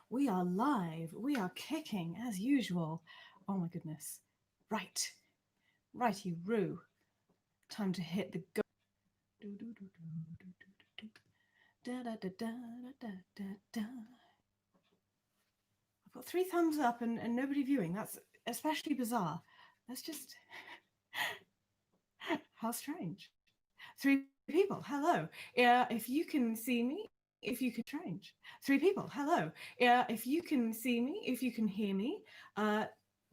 We are live. We are kicking as usual. Oh my goodness. Right. Righty roo. Time to hit the go. I've got 3 thumbs up and nobody viewing. That's especially bizarre. That's just how strange. 3 people. Hello. If you can see me, if you can strange. 3 people. Hello. If you can see me, if you can hear me,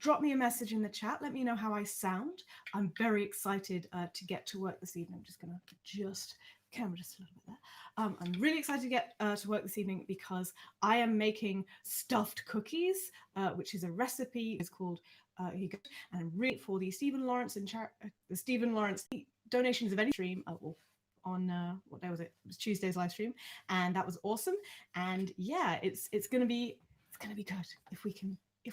drop me a message in the chat. Let me know how I sound. I'm very excited to get to work this evening. I'm just going to adjust the camera just a little bit there. I'm really excited to get to work this evening because I am making stuffed cookies, which is a recipe. It's called here you go. And I'm really for the Stephen Lawrence and the Stephen Lawrence donations of any stream. On what day was it? It was Tuesday's live stream, and that was awesome. And yeah, it's gonna be good if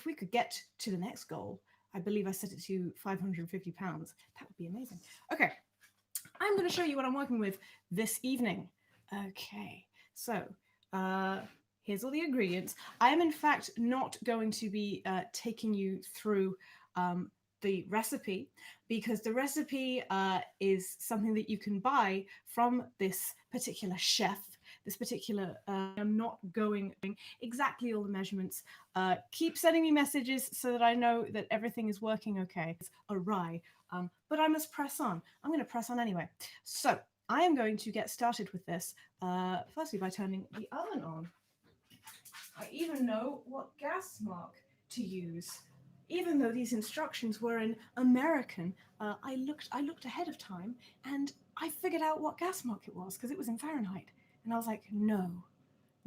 we could get to the next goal. I believe I set it to £550. That would be amazing. Okay, I'm going to show you what I'm working with this evening. Okay, so here's all the ingredients. I am in fact not going to be taking you through the recipe, because the recipe is something that you can buy from this particular chef, this particular, I'm not going exactly all the measurements. Keep sending me messages so that I know that everything is working okay. It's awry, but I must press on. I'm going to press on anyway. So I am going to get started with this, firstly by turning the oven on. I even know what gas mark to use. Even though these instructions were in American, I looked ahead of time and I figured out what gas mark it was because it was in Fahrenheit. And I was like, no,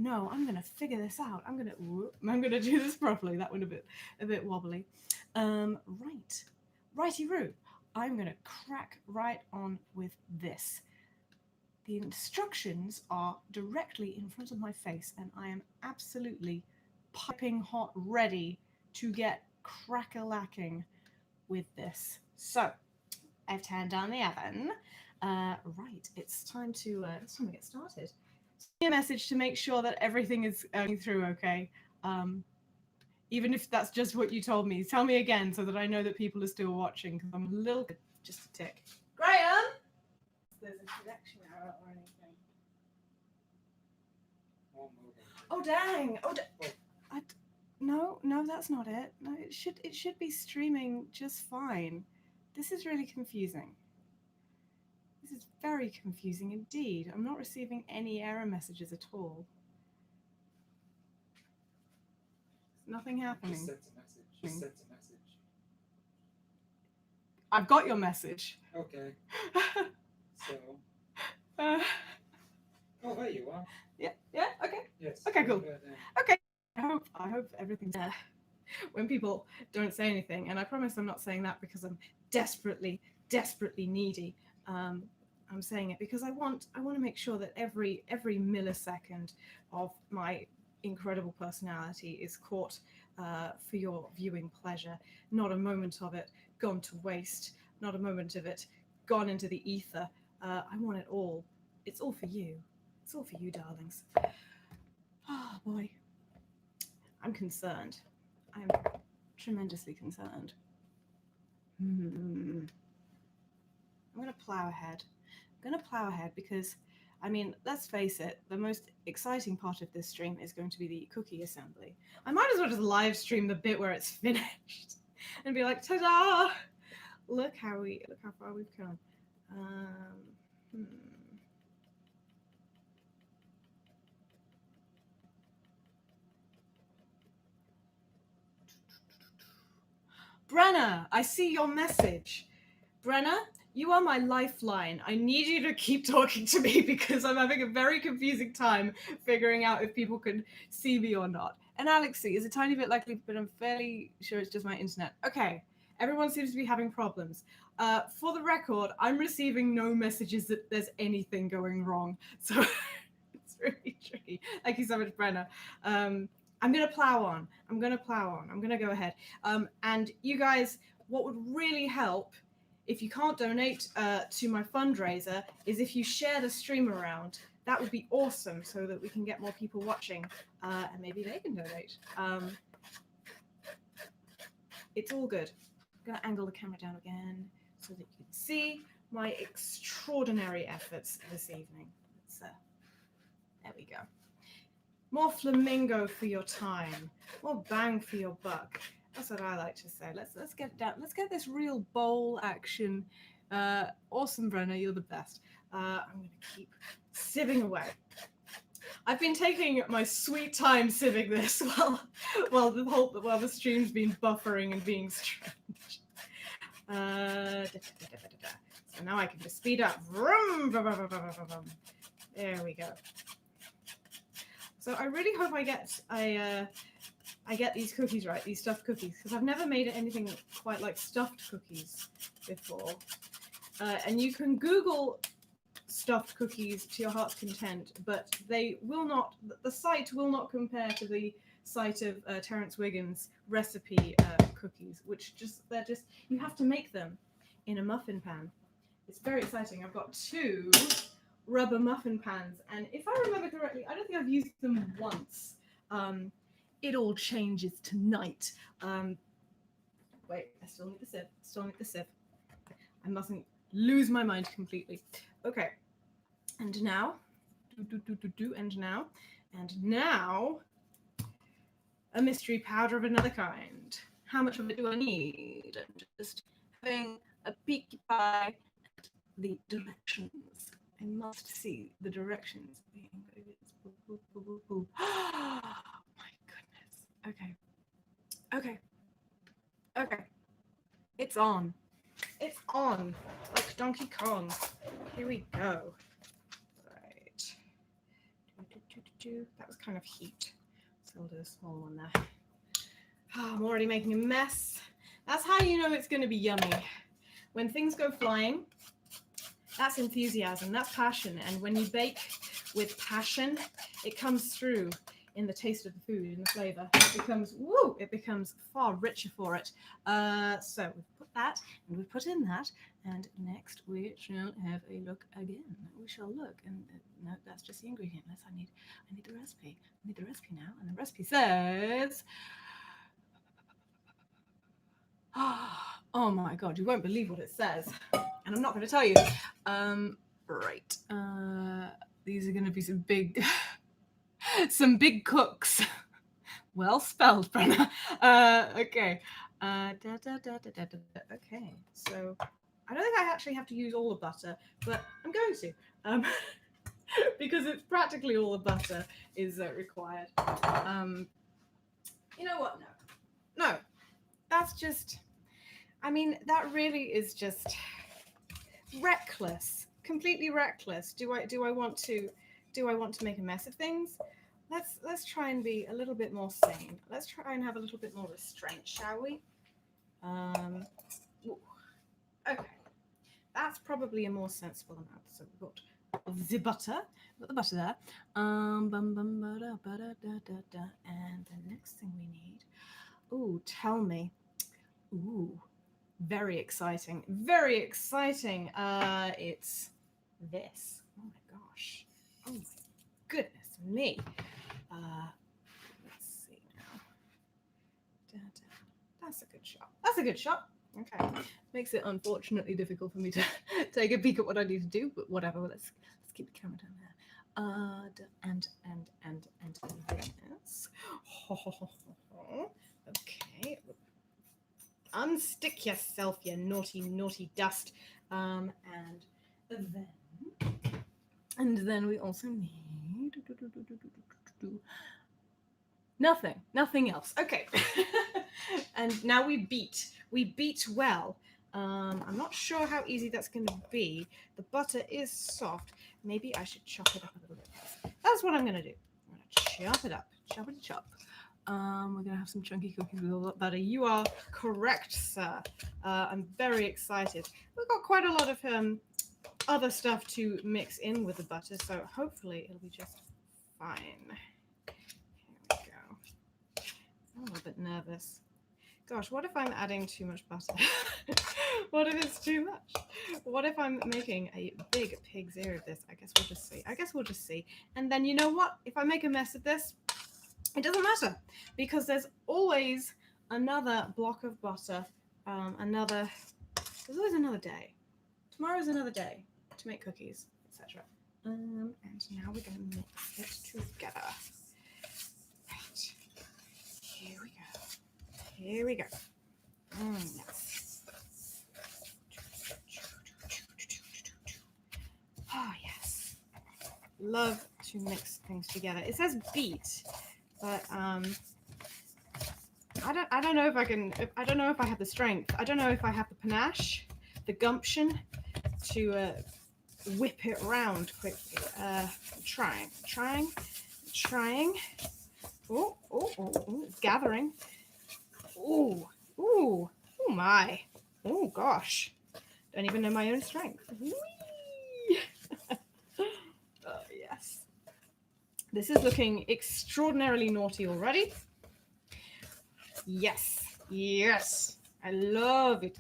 I'm gonna figure this out. I'm gonna do this properly. That went a bit wobbly. Righty-roo. I'm gonna crack right on with this. The instructions are directly in front of my face, and I am absolutely piping hot ready to get crack-a-lacking with this. So I've turned down the oven. Right, it's time to get started. Send me a message to make sure that everything is going through okay. Even if that's just what you told me, tell me again so that I know that people are still watching, because I'm a little bit just a tick. Graham, there's a connection error or anything. Oh dang! No, that's not it. No, it should be streaming just fine. This is really confusing. This is very confusing indeed. I'm not receiving any error messages at all. There's nothing happening. Just sent a message. I've got your message. Okay. So. Oh, there you are. Yeah. Okay. Yes. Okay. Cool. Okay. I hope everything's there. When people don't say anything, and I promise I'm not saying that because I'm desperately needy. I'm saying it because I want to make sure that every millisecond of my incredible personality is caught for your viewing pleasure. Not a moment of it gone to waste. Not a moment of it gone into the ether. I want it all. It's all for you. It's all for you, darlings. Oh boy, I'm concerned. I'm tremendously concerned. I'm going to plow ahead. Because, I mean, let's face it, the most exciting part of this stream is going to be the cookie assembly. I might as well just live stream the bit where it's finished and be like, ta-da! Look how far we've come. Brenna, I see your message. Brenna, you are my lifeline. I need you to keep talking to me because I'm having a very confusing time figuring out if people can see me or not. And Alexi is a tiny bit likely, but I'm fairly sure it's just my internet. Okay, everyone seems to be having problems. For the record, I'm receiving no messages that there's anything going wrong. So it's really tricky. Thank you so much, Brenna. I'm going to plow on. I'm going to go ahead. And you guys, what would really help if you can't donate to my fundraiser, is if you share the stream around. That would be awesome, so that we can get more people watching, and maybe they can donate. It's all good. I'm gonna angle the camera down again so that you can see my extraordinary efforts this evening. There we go. More flamingo for your time. More bang for your buck. That's what I like to say. Let's get down. Let's get this real bowl action. Awesome, Brenna. You're the best. I'm going to keep sieving away. I've been taking my sweet time sieving this while the stream's been buffering and being strange. So now I can just speed up. Vroom, vroom, vroom, vroom, vroom, vroom. There we go. So I really hope I get these cookies right, these stuffed cookies, because I've never made anything quite like stuffed cookies before. And you can Google stuffed cookies to your heart's content, but they will not. The site will not compare to the site of Terence Wiggins recipe cookies, which they're just you have to make them in a muffin pan. It's very exciting. I've got 2 rubber muffin pans, and if I remember correctly, I don't think I've used them once. It all changes tonight. Wait, I still need the sieve. I mustn't lose my mind completely. Okay, and now, and now, a mystery powder of another kind. How much of it do I need? I'm just having a peeky pie at the directions. I must see the directions. Oh my goodness. Okay. It's on. It's on. Like Donkey Kong. Here we go. Right. That was kind of heat. So we'll do a small one there. Oh, I'm already making a mess. That's how you know it's going to be yummy. When things go flying, that's enthusiasm, that's passion. And when you bake with passion, it comes through in the taste of the food, in the flavor. It becomes far richer for it. So we've put that, and we've put in that, and next we shall have a look again. We shall look, and no, that's just the ingredient list. I need the recipe. I need the recipe now, and the recipe says, oh my God, you won't believe what it says. And I'm not going to tell you. Right. These are going to be some big cooks. Well spelled, Brenna. Okay. Okay. So I don't think I actually have to use all the butter, but I'm going to. Because it's practically all the butter is required. You know what? No. That's just. I mean, that really is just reckless, completely reckless. Do I want to make a mess of things? Let's try and be a little bit more sane. Let's try and have a little bit more restraint, shall we? Okay, that's probably a more sensible amount. So we've got the butter. We've got the butter there. And the next thing we need. Ooh, tell me. Ooh. Very exciting. Very exciting. It's this. Oh my gosh. Oh my goodness me. Let's see now. That's a good shot. That's a good shot. Okay. Makes it unfortunately difficult for me to take a peek at what I need to do, but whatever. Let's keep the camera down there. And this. Okay. Unstick yourself, you naughty dust. And then we also need nothing else. Okay. And now we beat well. I'm not sure how easy that's going to be. The butter is soft. Maybe I should chop it up a little bit. That's what I'm going to do. I'm going to chop it up. Chop. We're going to have some chunky cookies with all that butter. You are correct, sir. I'm very excited. We've got quite a lot of other stuff to mix in with the butter, so hopefully it'll be just fine. Here we go. I'm a little bit nervous Gosh, what if I'm adding too much butter? What if it's too much? What if I'm making a big pig's ear of this? I guess we'll just see. And then you know what? If I make a mess of this, it doesn't matter because there's always another block of butter, there's always another day. Tomorrow's another day to make cookies, etc. And now we're going to mix it together. Right. Here we go. Yes. Oh, yes. Love to mix things together. It says beat, but I don't know if I can. I don't know if I have the strength. I don't know if I have the panache, the gumption to whip it around quickly. Trying. Oh, gathering. Oh my. Oh gosh. Don't even know my own strength. Oh yes. This is looking extraordinarily naughty already. Yes. I love it.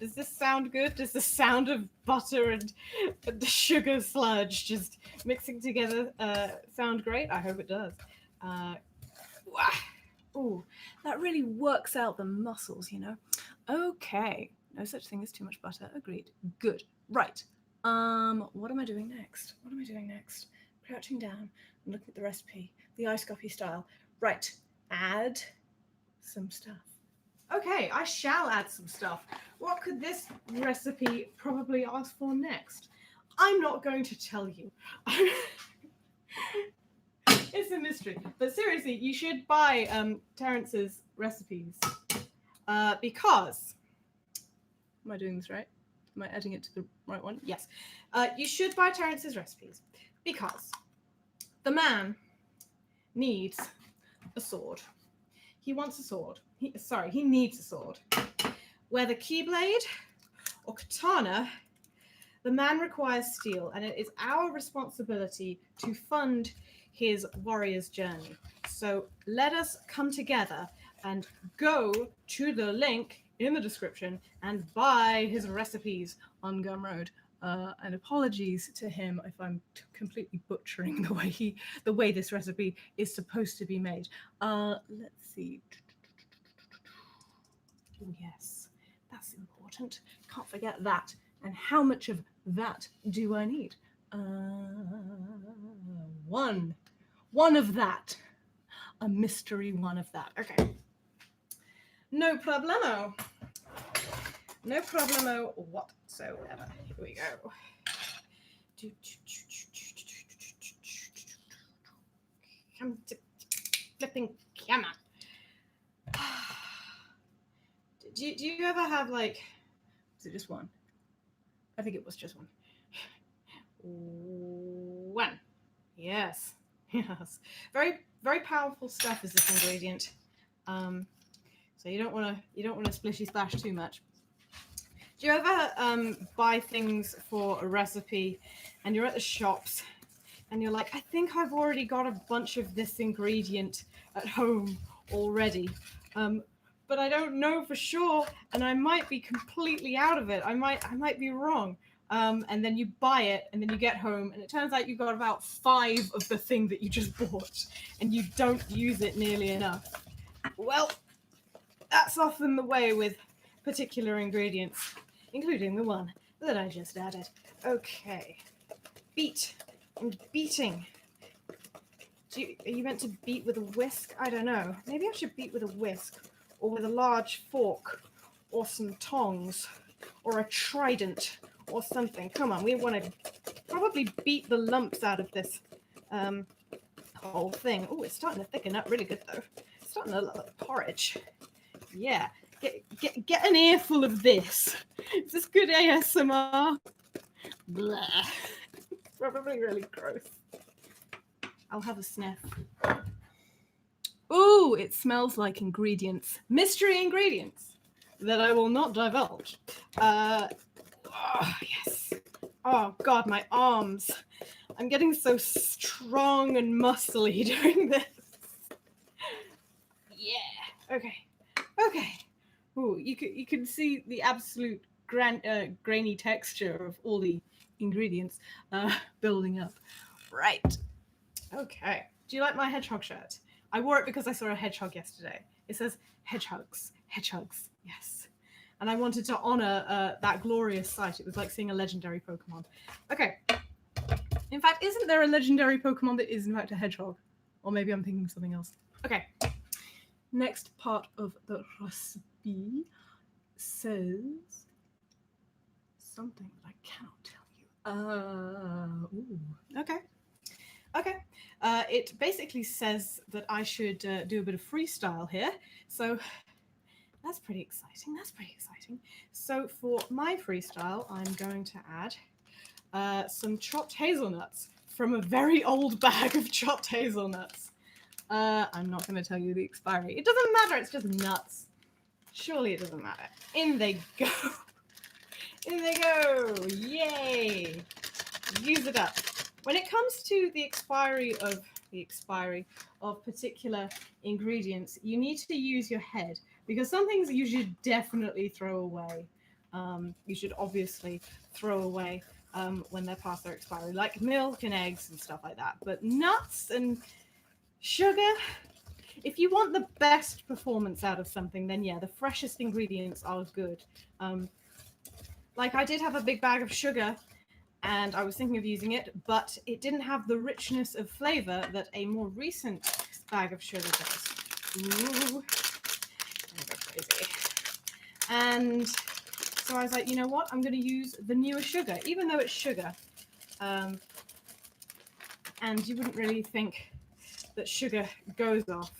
Does this sound good? Does the sound of butter and the sugar sludge just mixing together sound great? I hope it does. Ooh, that really works out the muscles, you know. Okay, no such thing as too much butter. Agreed. Good. Right. What am I doing next? Crouching down and looking at the recipe, the ice coffee style. Right. Add some stuff. Okay, I shall add some stuff. What could this recipe probably ask for next? I'm not going to tell you. It's a mystery. But seriously, you should buy Terence's recipes because... Am I doing this right? Am I adding it to the right one? Yes. You should buy Terence's recipes because the man needs a sword. He wants a sword. He needs a sword. Whether keyblade or katana, the man requires steel, and it is our responsibility to fund his warrior's journey. So let us come together and go to the link in the description and buy his recipes on Gumroad. And apologies to him if I'm completely butchering the way this recipe is supposed to be made. Let's see. Oh, yes, that's important. Can't forget that. And how much of that do I need? One of that. A mystery one of that. Okay. No problemo. No problemo whatsoever. Here we go. Come to flipping camera. Do you ever have was it just one? I think it was just one. One. Yes. Very, very powerful stuff is this ingredient. So you don't want to splishy splash too much. Do you ever buy things for a recipe and you're at the shops and you're like, I think I've already got a bunch of this ingredient at home already, but I don't know for sure, and I might be completely out of it. I might be wrong. And then you buy it, and then you get home, and it turns out you've got about 5 of the thing that you just bought, and you don't use it nearly enough. Well, that's often the way with particular ingredients, including the one that I just added. Okay. Beat and beating. Are you meant to beat with a whisk? I don't know. Maybe I should beat with a whisk, or with a large fork, or some tongs, or a trident, or something. Come on, we want to probably beat the lumps out of this whole thing. Oh, it's starting to thicken up really good though. It's starting to look like porridge. Yeah, get an earful of this. Is this good ASMR? Blah. Probably really gross. I'll have a sniff. Ooh, it smells like ingredients. Mystery ingredients that I will not divulge. Oh, yes. Oh, God, my arms. I'm getting so strong and muscly doing this. Yeah. Okay. Okay. Ooh, you can see the absolute grainy texture of all the ingredients building up. Right. Okay. Do you like my hedgehog shirt? I wore it because I saw a hedgehog yesterday. It says hedgehogs, hedgehogs. Yes. And I wanted to honor that glorious sight. It was like seeing a legendary Pokemon. Okay. In fact, isn't there a legendary Pokemon that is in fact a hedgehog? Or maybe I'm thinking of something else. Okay. Next part of the recipe says something that I cannot tell you. Okay. Okay. It basically says that I should do a bit of freestyle here. So that's pretty exciting. That's pretty exciting. So for my freestyle, I'm going to add some chopped hazelnuts from a very old bag of chopped hazelnuts. I'm not going to tell you the expiry. It doesn't matter. It's just nuts. Surely it doesn't matter. In they go. In they go. Yay. Use it up. When it comes to the expiry of particular ingredients, you need to use your head because some things you should definitely throw away. You should obviously throw away when they're past their expiry, like milk and eggs and stuff like that. But nuts and sugar, if you want the best performance out of something, then yeah, the freshest ingredients are good. Like I did have a big bag of sugar and I was thinking of using it, but it didn't have the richness of flavor that a more recent bag of sugar does. Ooh, I'm go crazy. And so I was like, you know what? I'm going to use the newer sugar, even though it's sugar. And you wouldn't really think that sugar goes off.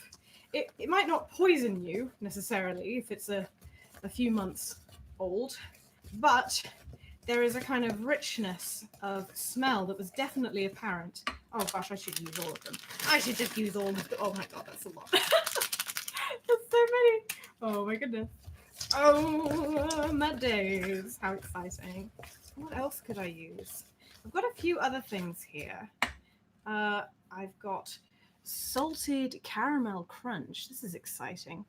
It might not poison you necessarily if it's a few months old, but there is a kind of richness of smell that was definitely apparent. Oh gosh, I should use all of them. I should just use all of them. Oh my god, that's a lot. That's so many. Oh my goodness. Oh, my days. How exciting. What else could I use? I've got a few other things here. I've got salted caramel crunch. This is exciting.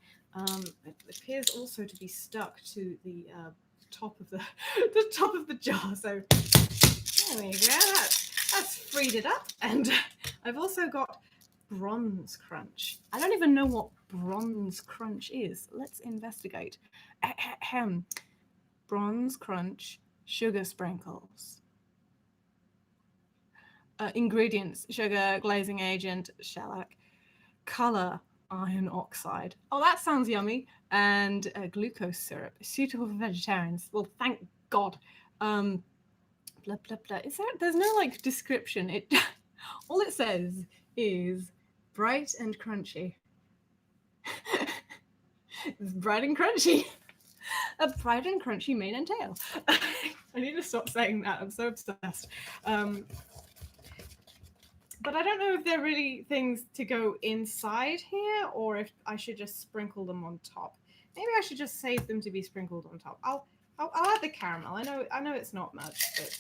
It appears also to be stuck to the top of the top of the jar. So there we go. That's freed it up. And I've also got bronze crunch. I don't even know what bronze crunch is. Let's investigate. Ahem. Bronze crunch, sugar sprinkles. Ingredients: sugar, glazing agent, shellac, color, iron oxide. Oh, that sounds yummy. And glucose syrup, suitable for vegetarians. Well, thank God. Blah blah blah. There's no like description. It all it says is bright and crunchy. It's bright and crunchy. A bright and crunchy mane and tail. I need to stop saying that. I'm so obsessed. But I don't know if they're really things to go inside here or if I should just sprinkle them on top. Maybe I should just save them to be sprinkled on top. I'll add the caramel. I know it's not much, but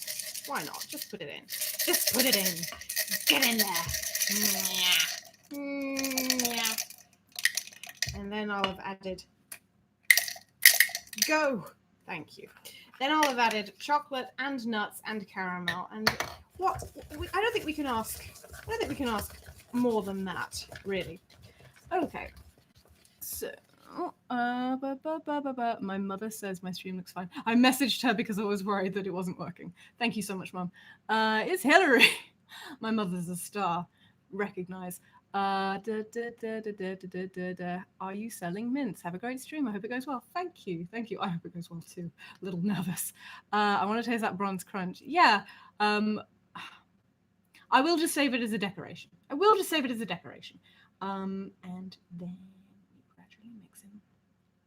why not? Just put it in. Just put it in. Get in there. And then I'll have added. Go. Thank you. Then I'll have added chocolate and nuts and caramel and what? I don't think we can ask more than that, really. Okay. So, my mother says my stream looks fine. I messaged her because I was worried that it wasn't working. Thank you so much, Mum. It's Hillary. My mother's a star. Recognize. Are you selling mints? Have a great stream. I hope it goes well. Thank you. Thank you. I hope it goes well too. A little nervous. I want to taste that bronze crunch. Yeah. I will just save it as a decoration. And then we gradually mix in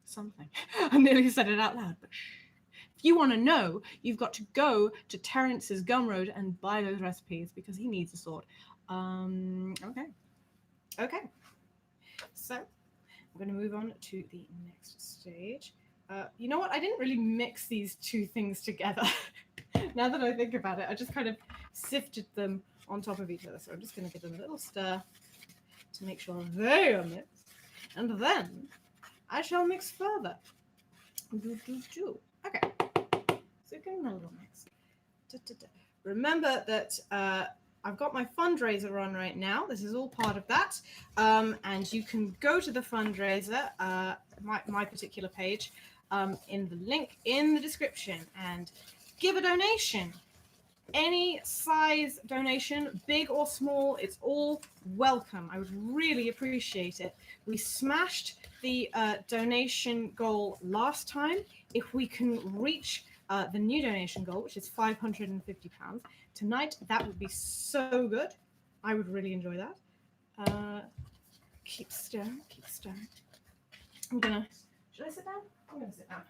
something. I nearly said it out loud, but if you want to know, you've got to go to Terence's Gumroad and buy those recipes because he needs a sword. Okay. So I'm going to move on to the next stage. You know what? I didn't really mix these two things together. Now that I think about it, I just kind of sifted them on top of each other. So I'm just going to give them a little stir to make sure they are mixed. And then I shall mix further. Okay. So getting a little mix. Remember that I've got my fundraiser on right now. This is all part of that. And you can go to the fundraiser, my particular page, in the link in the description and give a donation. Any size donation, big or small, it's all welcome. I would really appreciate it. We smashed the donation goal last time. If we can reach the new donation goal, which is £550 tonight, that would be so good. I would really enjoy that. Keep stirring, keep stirring. Should I sit down? I'm gonna sit down.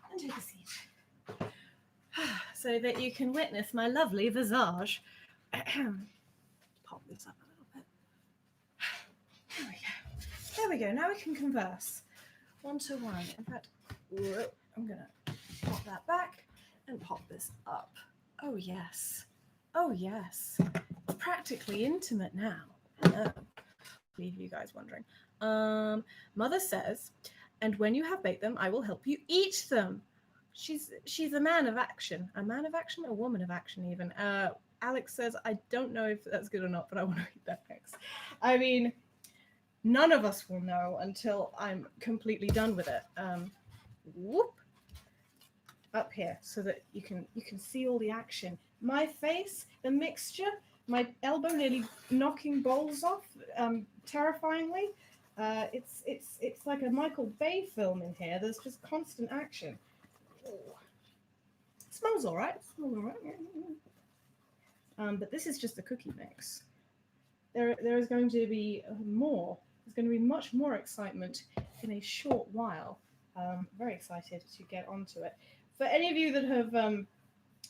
And take a seat. So that you can witness my lovely visage. Pop this up a little bit. There we go. There we go. Now we can converse. 1-to-1. In fact, I'm going to pop that back and pop this up. Oh, yes. Oh, yes. It's practically intimate now. Hello. Leave you guys wondering. Mother says, and when you have baked them, I will help you eat them. She's a man of action. A man of action? A woman of action, even. Alex says, I don't know if that's good or not, but I want to eat that next. I mean, none of us will know until I'm completely done with it. Whoop. Up here, so that you can see all the action. My face, the mixture, my elbow nearly knocking bowls off, terrifyingly. It's like a Michael Bay film in here. There's just constant action. Oh. Smells all right. Smells all right. But this is just the cookie mix. There is going to be more. There's going to be much more excitement in a short while. Very excited to get onto it. For any of you that have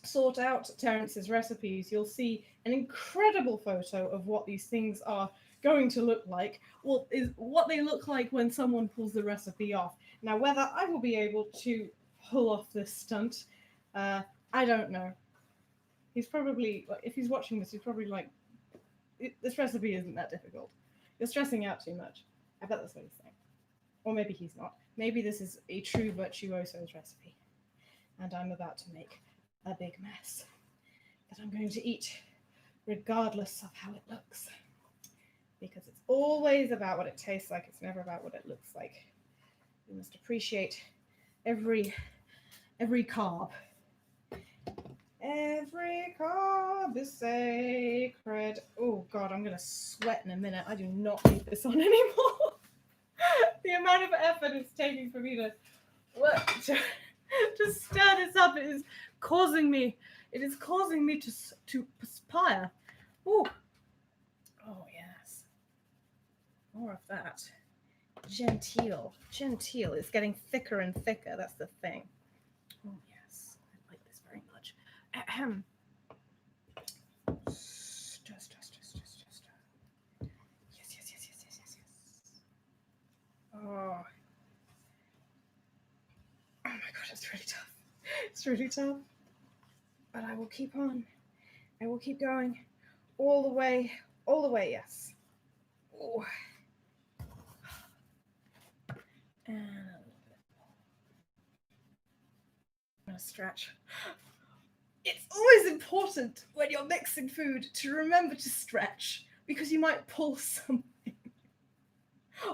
sought out Terence's recipes, you'll see an incredible photo of what these things are going to look like. Well, is what they look like when someone pulls the recipe off. Now, whether I will be able to pull off this stunt, I don't know. He's probably, if he's watching this, he's probably like, this recipe isn't that difficult. You're stressing out too much. I bet that's what he's saying. Or maybe he's not. Maybe this is a true virtuoso's recipe. And I'm about to make a big mess that I'm going to eat regardless of how it looks. Because it's always about what it tastes like. It's never about what it looks like. You must appreciate every carb. Every carb is sacred. Oh God, I'm gonna sweat in a minute. I do not need this on anymore. The amount of effort it's taking for me to stir this up, it is causing me to perspire. Oh yes, more of that. Genteel. It's getting thicker and thicker. That's the thing. Oh yes, I like this very much. Ahem. Stir. Yes. Oh my God, it's really tough. It's really tough. But I will keep on. I will keep going. All the way, yes. Oh. And a little bit. I'm going to stretch. It's always important when you're mixing food to remember to stretch, because you might pull something.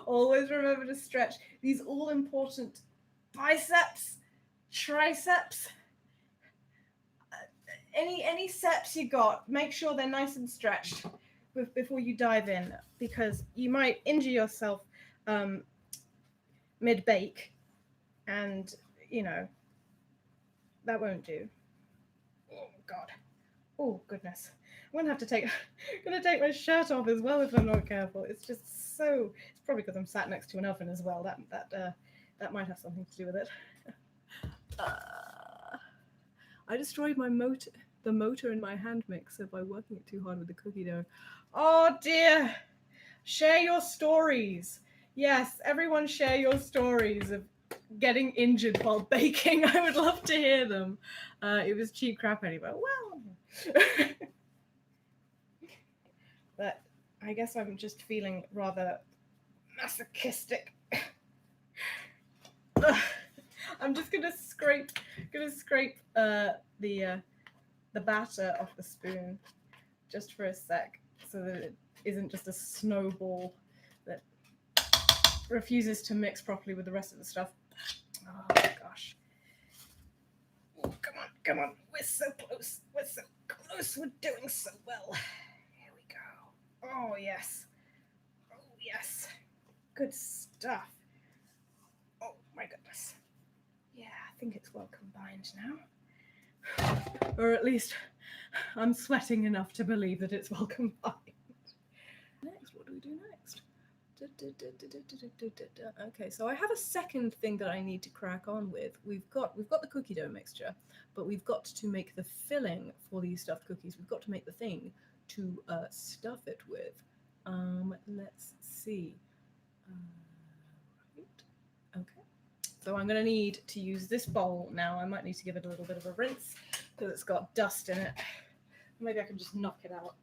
Always remember to stretch. These all important biceps, triceps, any seps you got, make sure they're nice and stretched before you dive in, because you might injure yourself mid-bake, and that won't do. Oh God. Oh goodness. I'm gonna take my shirt off as well if I'm not careful. It's just so. It's probably because I'm sat next to an oven as well. That might have something to do with it. I destroyed the motor in my hand mixer by working it too hard with the cookie dough. Oh dear. Share your stories. Yes, everyone share your stories of getting injured while baking. I would love to hear them. It was cheap crap anyway. Well, but I guess I'm just feeling rather masochistic. I'm just gonna scrape the batter off the spoon just for a sec, so that it isn't just a snowball that refuses to mix properly with the rest of the stuff. Oh gosh. Oh, come on. We're so close. We're doing so well. Here we go. Oh, yes. Good stuff. Oh, my goodness. Yeah, I think it's well combined now. Or at least I'm sweating enough to believe that it's well combined. Next, what do we do next? Okay, so I have a second thing that I need to crack on with. We've got the cookie dough mixture, but we've got to make the filling for these stuffed cookies. We've got to make the thing to stuff it with. Let's see. Right. Okay. So I'm going to need to use this bowl now. I might need to give it a little bit of a rinse because it's got dust in it. Maybe I can just knock it out.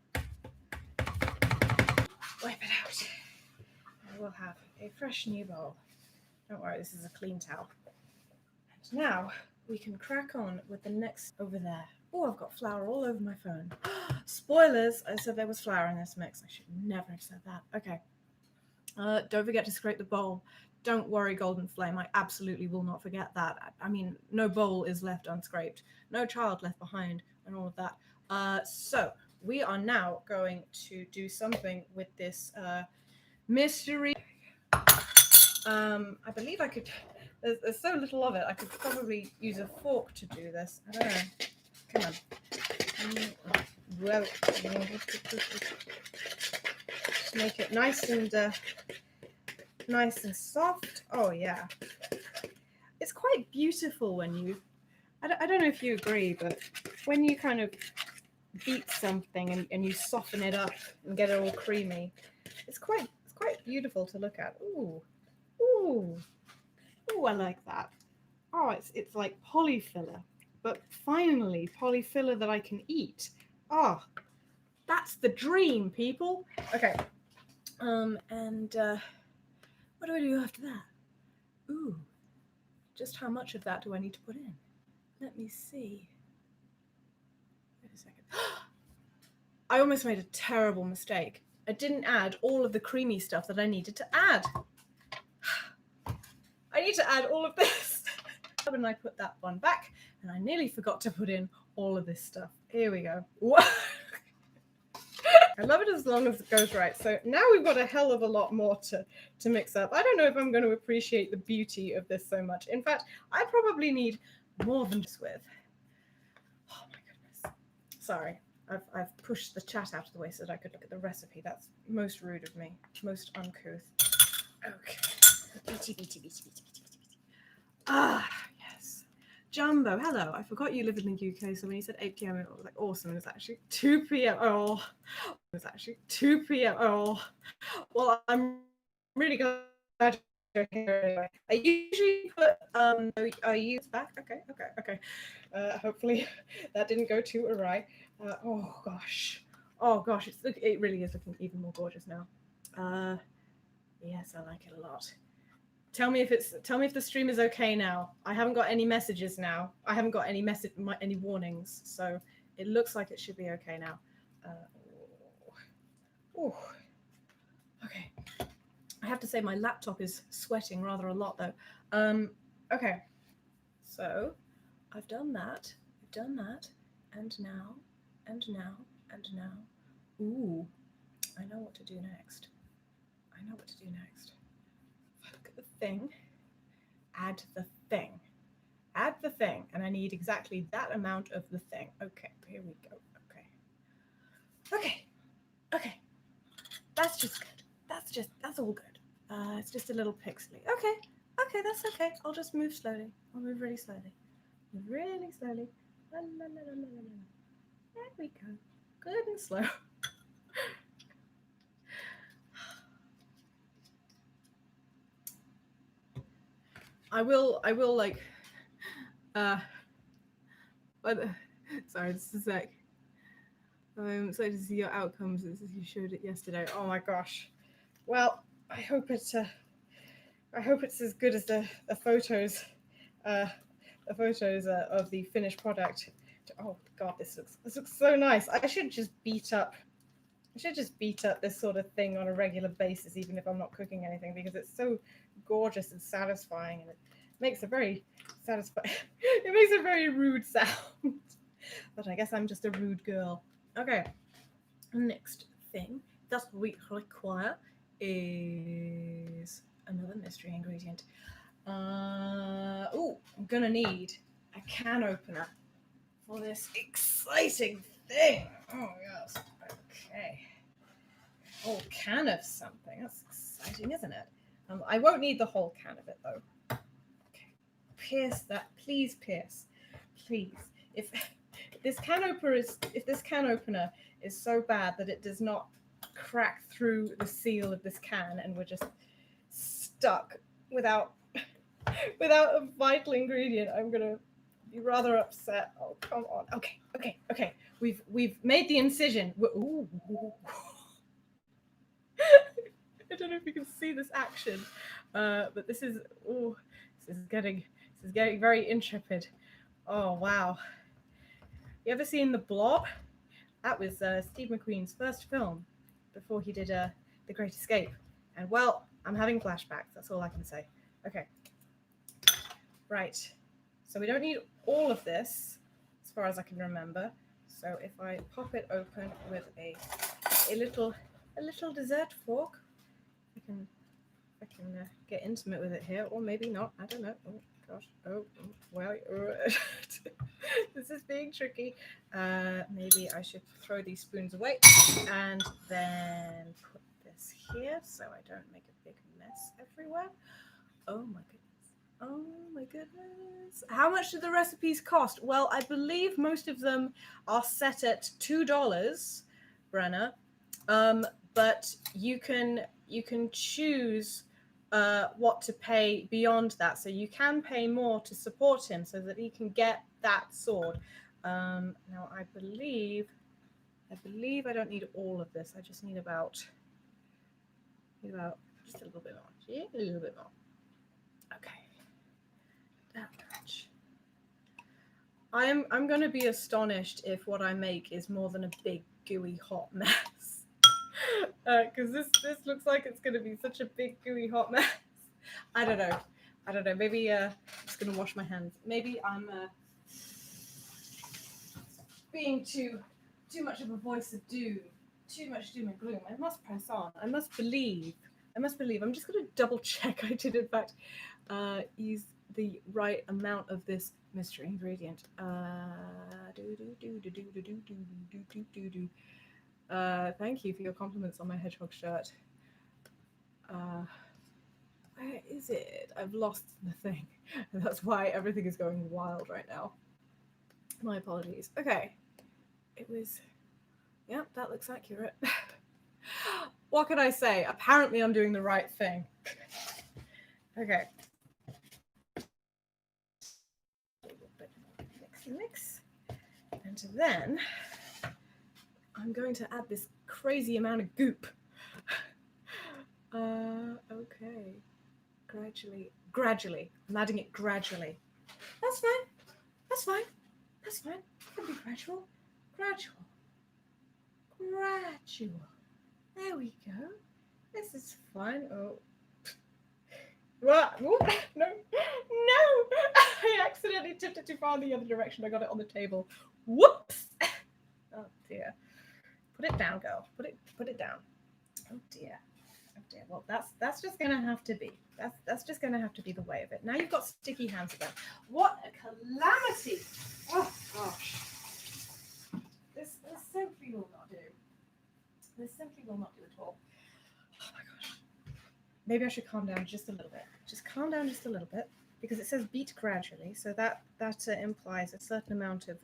Wipe it out. I will have a fresh new bowl. Don't worry, this is a clean towel. And now we can crack on with the next over there. Oh, I've got flour all over my phone. Spoilers! I said there was flour in this mix. I should never have said that. Okay. Don't forget to scrape the bowl. Don't worry, Golden Flame. I absolutely will not forget that. I mean, no bowl is left unscraped. No child left behind and all of that. So we are now going to do something with this mystery. I believe I could. There's so little of it. I could probably use a fork to do this. I don't know. Come on. Well, just make it nice and soft. Oh yeah, it's quite beautiful when you. I don't know if you agree, but when you kind of beat something and you soften it up and get it all creamy, it's quite beautiful to look at. Ooh, I like that. Oh, it's like polyfiller, but finally polyfiller that I can eat. Oh, that's the dream, people. Okay. And what do I do after that? Ooh, just how much of that do I need to put in? Let me see. Wait a second. I almost made a terrible mistake. I didn't add all of the creamy stuff that I needed to add. I need to add all of this. And I put that one back, and I nearly forgot to put in all of this stuff. Here we go. I love it as long as it goes right. So now we've got a hell of a lot more to mix up. I don't know if I'm going to appreciate the beauty of this so much. In fact, I probably need more than this with. Oh my goodness. Sorry. I've pushed the chat out of the way so that I could look at the recipe. That's most rude of me. Most uncouth. Okay. Ah, yes. Jumbo, hello. I forgot you live in the UK, so when you said 8 p.m, it was like awesome. It was actually 2 p.m. Oh, it was actually 2 p.m. Oh, well, I'm really glad you're here anyway. I usually put, are you back? Okay. Hopefully that didn't go too awry. Oh gosh, it really is looking even more gorgeous now. Yes, I like it a lot. Tell me if the stream is okay now. I haven't got any messages now. I haven't got any warnings, so it looks like it should be okay now. Okay. I have to say my laptop is sweating rather a lot though. Okay. So I've done that, and now. Ooh, I know what to do next. Look at the thing. Add the thing, and I need exactly that amount of the thing. Okay, here we go. Okay. That's just good. That's all good. It's just a little pixely. Okay, that's okay. I'll just move slowly. I'll move really slowly. La, la, la, la, la, la. There we go. Good and slow. I will like but sorry, just a sec. I'm excited to see your outcomes as you showed it yesterday. Oh my gosh. Well, I hope it's as good as the photos, of the finished product. Oh God, this looks so nice. I should just beat up this sort of thing on a regular basis, even if I'm not cooking anything, because it's so gorgeous and satisfying, and it makes a very satisfying. It makes a very rude sound, but I guess I'm just a rude girl. Okay, next thing that we require is another mystery ingredient. I'm gonna need a can opener for this exciting thing. Oh yes. Okay. Whole can of something. That's exciting, isn't it? I won't need the whole can of it though. Okay. Pierce that, please, Pierce. Please. If this can opener is so bad that it does not crack through the seal of this can, and we're just stuck without a vital ingredient, I'm gonna be rather upset. Oh, come on. Okay. We've made the incision. Ooh. I don't know if you can see this action, but this is getting very intrepid. Oh wow! You ever seen The Blob? That was Steve McQueen's first film before he did The Great Escape. And well, I'm having flashbacks. That's all I can say. Okay. Right. So we don't need all of this, as far as I can remember. So if I pop it open with a little dessert fork, I can get intimate with it here, or maybe not. I don't know. Oh gosh. Oh well. This is being tricky. Maybe I should throw these spoons away and then put this here so I don't make a big mess everywhere. Oh my goodness. Oh my goodness. How much do the recipes cost? Well, I believe most of them are set at $2, Brenna. But you can choose what to pay beyond that. So you can pay more to support him so that he can get that sword. Now I believe I don't need all of this. I just need about just a little bit more. Yeah, a little bit more. Okay. That much. I'm going to be astonished if what I make is more than a big gooey hot mess. Because this looks like it's going to be such a big gooey hot mess. I don't know. Maybe I'm just going to wash my hands. Maybe I'm being too much of a voice of doom. Too much doom and gloom. I must press on. I must believe. I'm just going to double check I did in fact use the right amount of this mystery ingredient. Thank you for your compliments on my hedgehog shirt. Where is it? I've lost the thing. And that's why everything is going wild right now. My apologies. Okay. It was... Yep, that looks accurate. What can I say? Apparently I'm doing the right thing. Okay. Mix. And then I'm going to add this crazy amount of goop. Okay. Gradually. I'm adding it gradually. That's fine. It can be gradual. There we go. This is fun. Oh. What? No. I accidentally tipped it too far in the other direction. I got it on the table. Whoops. Oh dear. Put it down, girl. Put it down. Oh dear. Well, that's just gonna have to be. That's just gonna have to be the way of it. Now you've got sticky hands again. What a calamity! Oh gosh. This simply will not do. This simply will not do at all. Oh my gosh. Maybe I should calm down just a little bit. Just calm down just a little bit, because it says beat gradually, so that implies a certain amount of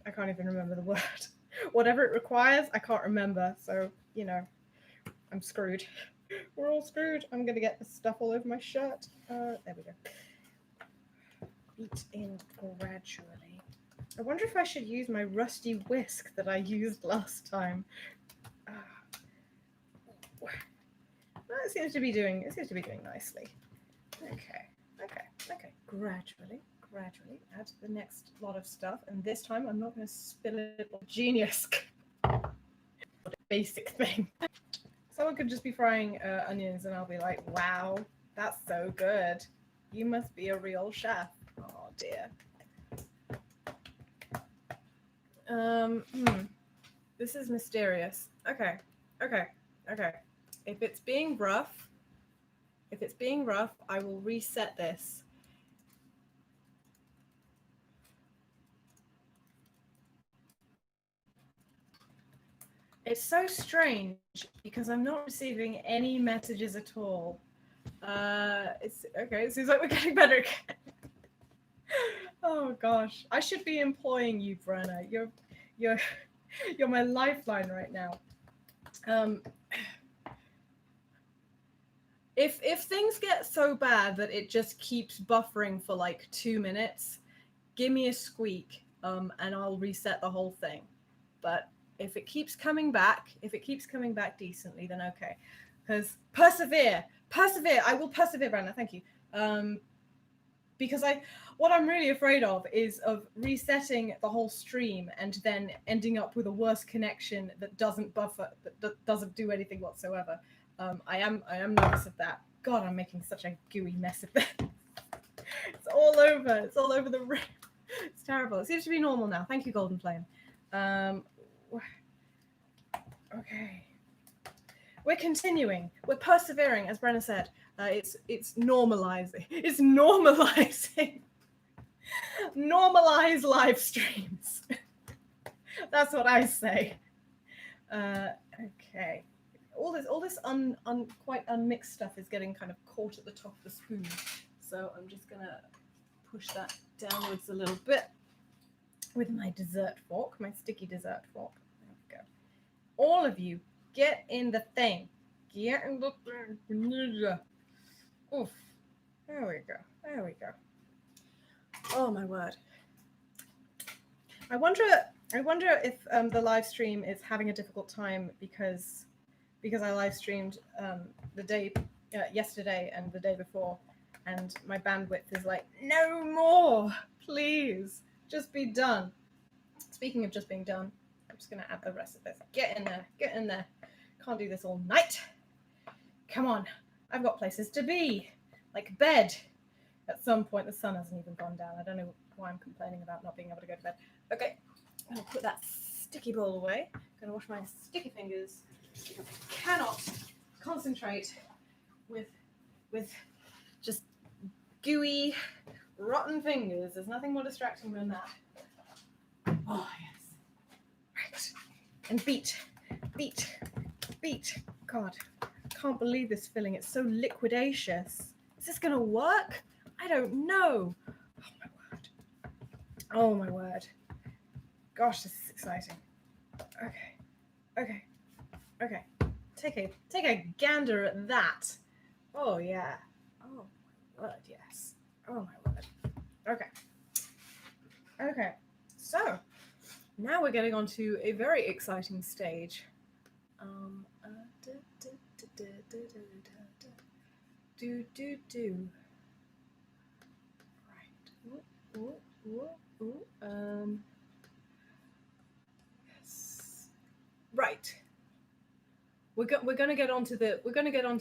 I can't even remember the word. Whatever it requires, I can't remember. So, I'm screwed. We're all screwed. I'm going to get this stuff all over my shirt. There we go. Beat in gradually. I wonder if I should use my rusty whisk that I used last time. it seems to be doing nicely. Okay. Gradually add the next lot of stuff, and this time I'm not going to spill it on genius. Basic thing. Someone could just be frying onions, and I'll be like, "Wow, that's so good. You must be a real chef." Oh dear. This is mysterious. Okay. If it's being rough, I will reset this. It's so strange because I'm not receiving any messages at all. It's okay. It seems like we're getting better again. Oh gosh, I should be employing you, Brenna. You're my lifeline right now. If things get so bad that it just keeps buffering for like 2 minutes, give me a squeak, and I'll reset the whole thing. But if it keeps coming back decently, then okay. Because persevere. I will persevere, Brenna. Thank you. Because what I'm really afraid of is of resetting the whole stream and then ending up with a worse connection that doesn't buffer, that doesn't do anything whatsoever. I am nervous of that. God, I'm making such a gooey mess of that. It's all over the room. It's terrible. It seems to be normal now. Thank you, Golden Flame. Okay. We're continuing. We're persevering, as Brenna said. It's normalizing. It's normalizing. Normalize live streams. That's what I say. Okay. All this quite unmixed stuff is getting kind of caught at the top of the spoon. So I'm just gonna push that downwards a little bit with my dessert fork, my sticky dessert fork. There we go. All of you, get in the thing. Get in the thing. Oof. There we go. Oh my word. I wonder if the live stream is having a difficult time because I live streamed the day yesterday and the day before, and my bandwidth is like, no more, please, just be done. Speaking of just being done, I'm just gonna add the rest of this. Get in there. Can't do this all night. Come on, I've got places to be, like bed. At some point, the sun hasn't even gone down. I don't know why I'm complaining about not being able to go to bed. Okay, I'm gonna put that sticky bowl away. I'm gonna wash my sticky fingers. I cannot concentrate with just gooey, rotten fingers. There's nothing more distracting than that. Oh yes. Right. And beat. God, I can't believe this filling. It's so liquidacious. Is this gonna work? I don't know. Oh my word. Gosh, this is exciting. Okay. Take a gander at that. Oh yeah. Oh my word, yes. Oh my word. Okay. So now we're getting on to a very exciting stage. Right. We're going to get onto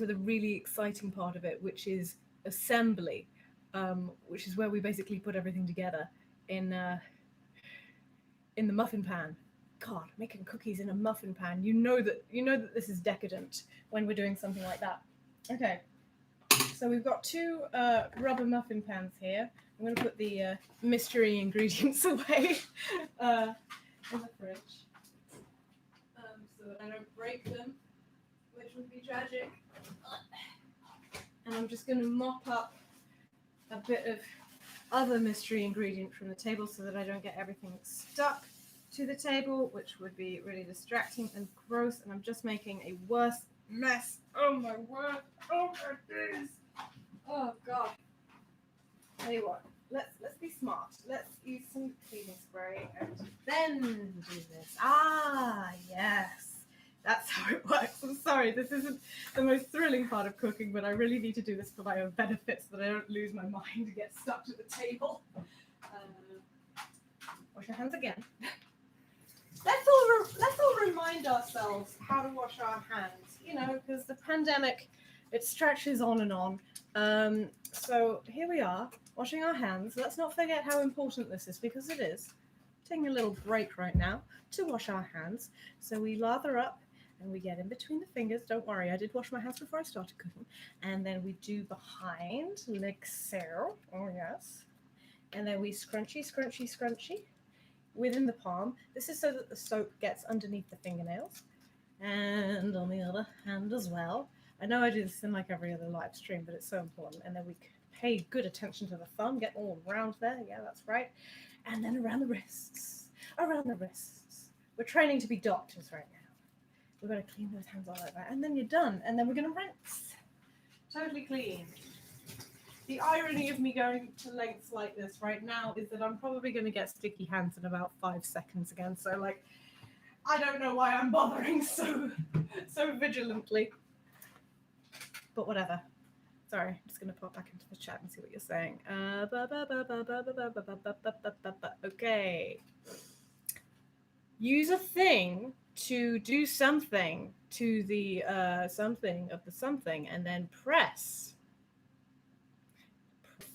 the really exciting part of it, which is assembly, which is where we basically put everything together in the muffin pan. God, making cookies in a muffin pan. You know that this is decadent when we're doing something like that. Okay. So we've got 2 rubber muffin pans here. I'm going to put the mystery ingredients away in the fridge so that I don't break them, which would be tragic. And I'm just going to mop up a bit of other mystery ingredient from the table so that I don't get everything stuck to the table, which would be really distracting and gross. And I'm just making a worse mess. Oh my word! Oh my days! Oh god! Tell you what, let's be smart. Let's use some cleaning spray and then do this. Ah, yes, that's how it works. I'm sorry. sorry, this isn't the most thrilling part of cooking, but I really need to do this for my own benefit so that I don't lose my mind and get stuck to the table. Wash your hands again. Let's all remind ourselves how to wash our hands, you know, because the pandemic, it stretches on and on. So here we are, washing our hands. Let's not forget how important this is, because it is. Taking a little break right now to wash our hands. So we lather up and we get in between the fingers. Don't worry, I did wash my hands before I started cooking. And then we do behind, like so. Oh yes. And then we scrunchy, scrunchy, scrunchy within the palm. This is so that the soap gets underneath the fingernails. And on the other hand as well. I know I do this in like every other live stream, but it's so important. And then we pay good attention to the thumb, get all around there. Yeah, that's right. And then around the wrists, around the wrists. We're training to be doctors right now. We've got to clean those hands all over. And then you're done. And then we're going to rinse. Totally clean. The irony of me going to lengths like this right now is that I'm probably going to get sticky hands in about 5 seconds again. So, like, I don't know why I'm bothering so vigilantly. But whatever. Sorry, I'm just going to pop back into the chat and see what you're saying. Okay. Use a thing to do something to the something of the something, and then press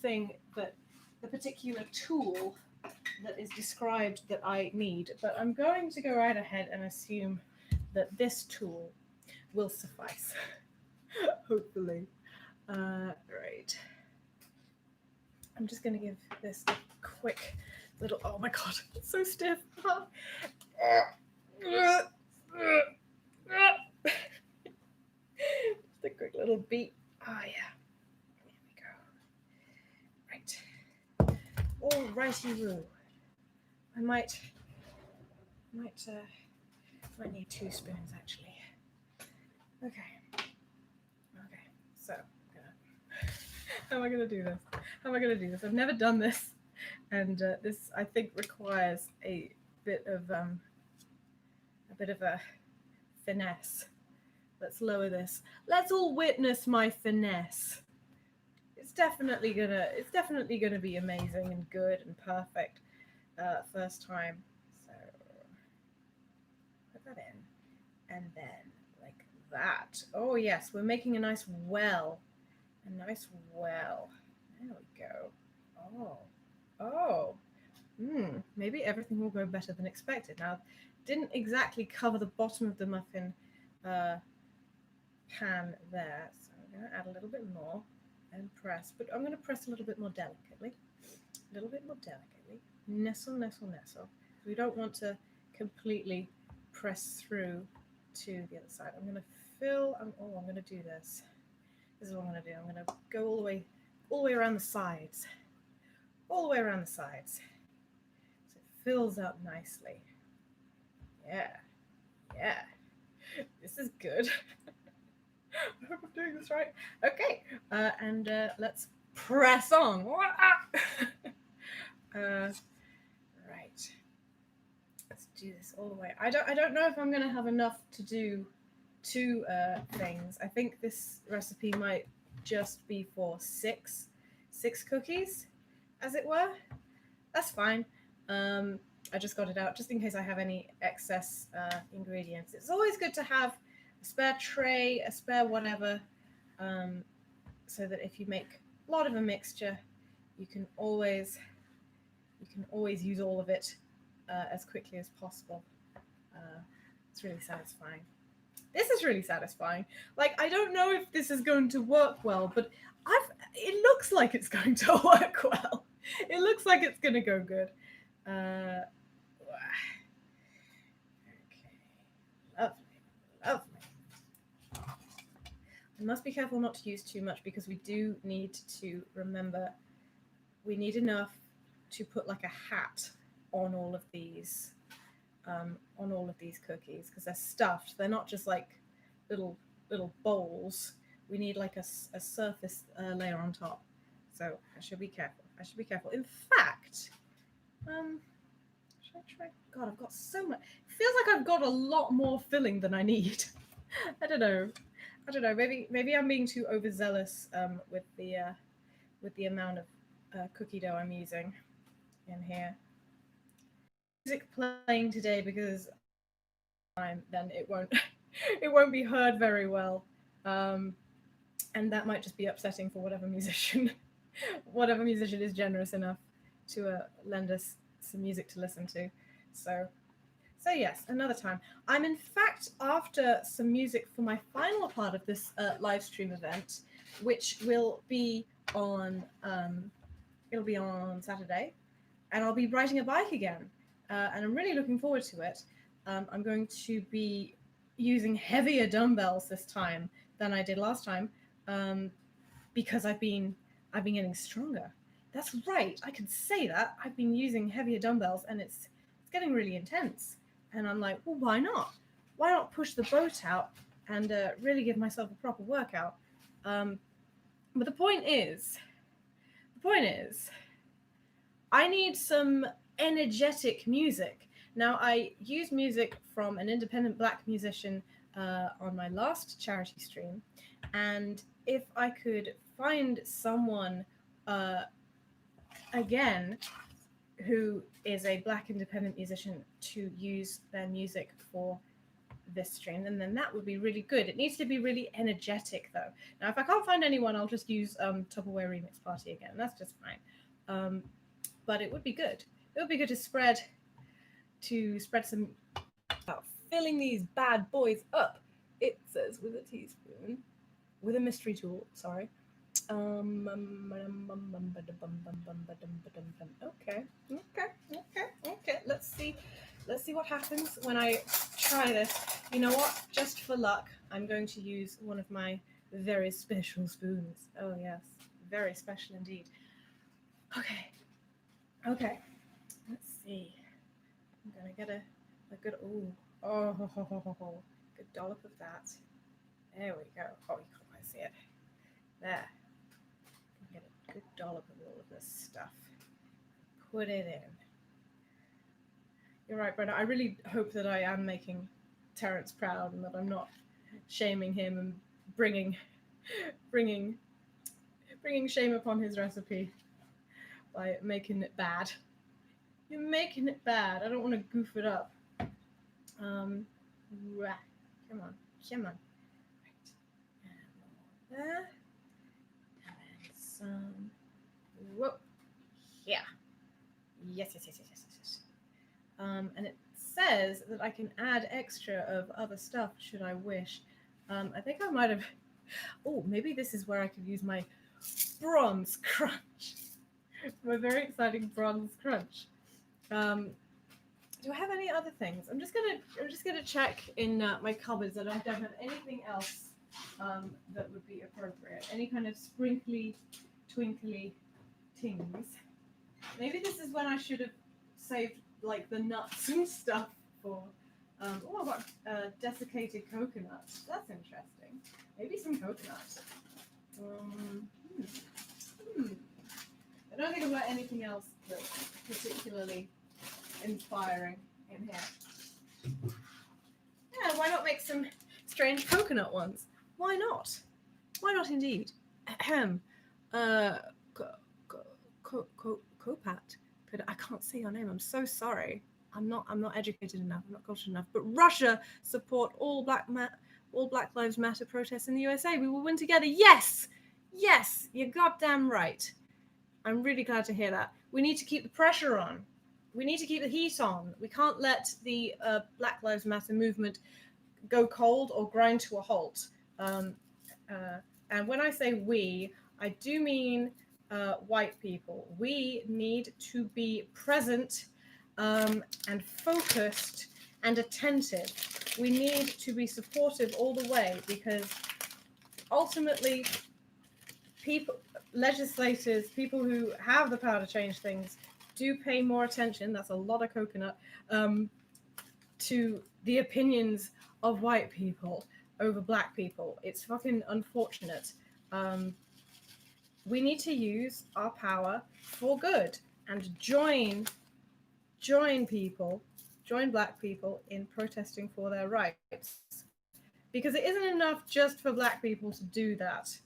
thing that the particular tool that is described that I need. But I'm going to go right ahead and assume that this tool will suffice. Hopefully. Right. I'm just going to give this a quick little, oh my god, it's so stiff. Just a quick little beat. Oh yeah. Here we go. Right. All righty-woo. I might need 2 spoons actually. Okay. So, how am I gonna do this? How am I gonna do this? I've never done this, and this I think requires a bit of a finesse. Let's lower this. Let's all witness my finesse. It's definitely gonna be amazing and good and perfect first time. So put that in, and then like that. Oh yes, we're making a nice well. A nice well. There we go. Oh. Maybe everything will go better than expected. Now, didn't exactly cover the bottom of the muffin pan there, so I'm going to add a little bit more and press. But I'm going to press a little bit more delicately. A little bit more delicately. Nestle, nestle, nestle. We don't want to completely press through to the other side. I'm going to fill. I'm going to do this. This is what I'm going to do. I'm going to go all the way around the sides. All the way around the sides. So it fills up nicely. Yeah. This is good. I hope I'm doing this right. Okay. And let's press on. Right. Let's do this all the way. I don't know if I'm going to have enough to do 2 things. I think this recipe might just be for 6 cookies, as it were. That's fine. I just got it out just in case I have any excess ingredients. It's always good to have a spare tray, a spare whatever, so that if you make a lot of a mixture, you can always use all of it as quickly as possible. It's really satisfying. This is really satisfying. Like, I don't know if this is going to work well, but it looks like it's going to work well. It looks like it's going to go good. Okay. Lovely. I must be careful not to use too much because we do need to remember we need enough to put like a hat on all of these cookies because they're stuffed. They're not just like little bowls. We need like a surface layer on top. So I should be careful. In fact, should I try? God, I've got so much. It feels like I've got a lot more filling than I need. I don't know. I don't know. Maybe I'm being too overzealous with the amount of cookie dough I'm using in here. Music playing today because time then it won't it won't be heard very well, and that might just be upsetting for whatever musician whatever musician is generous enough to lend us some music to listen to. So so yes, another time. I'm in fact after some music for my final part of this live stream event, which will be on it'll be on Saturday, and I'll be riding a bike again, and I'm really looking forward to it. I'm going to be using heavier dumbbells this time than I did last time, because I've been getting stronger. That's right, I can say that. I've been using heavier dumbbells, and it's getting really intense. And I'm like, well, why not? Why not push the boat out and really give myself a proper workout? But the point is, I need some energetic music. Now, I use music from an independent black musician on my last charity stream, and if I could find someone again who is a black independent musician to use their music for this stream, then that would be really good. It needs to be really energetic though. Now, if I can't find anyone, I'll just use Tupperware Remix Party again. That's just fine. But it would be good. It would be good to spread some filling these bad boys up. It says with a teaspoon, with a mystery tool. Sorry. Okay. Let's see what happens when I try this. You know what? Just for luck, I'm going to use one of my very special spoons. Oh yes, very special indeed. Okay. Let's see. I'm gonna get a good good dollop of that. There we go. Oh, you can't quite see it. There. Get a good dollop of all of this stuff. Put it in. You're right, Brenna. I really hope that I am making Terence proud and that I'm not shaming him and bringing shame upon his recipe by making it bad. You're making it bad. I don't want to goof it up. Come on. Right. And there. And then some. Whoa. Yeah. Yes. And it says that I can add extra of other stuff should I wish. I think I might have. Oh, maybe this is where I could use my bronze crunch. My very exciting bronze crunch. Do I have any other things? I'm just gonna check in my cupboards that I don't have anything else that would be appropriate. Any kind of sprinkly, twinkly things. Maybe this is when I should have saved like the nuts and stuff for. Oh, I've got desiccated coconuts. That's interesting. Maybe some coconuts. I don't think I've got anything else that's particularly inspiring in here. Yeah, why not make some strange coconut ones? Why not? Why not indeed? Ahem. Copat. I can't say your name. I'm so sorry. I'm not educated enough. I'm not cultured enough. But Russia support all Black Lives Matter protests in the USA. We will win together. Yes, you're goddamn right. I'm really glad to hear that. We need to keep the pressure on. We need to keep the heat on. We can't let the Black Lives Matter movement go cold or grind to a halt. And when I say we, I do mean white people. We need to be present and focused and attentive. We need to be supportive all the way because ultimately legislators, people who have the power to change things, do pay more attention, that's a lot of coconut, to the opinions of white people over black people. It's fucking unfortunate. We need to use our power for good and join black people in protesting for their rights. because it isn't enough just for black people to do that.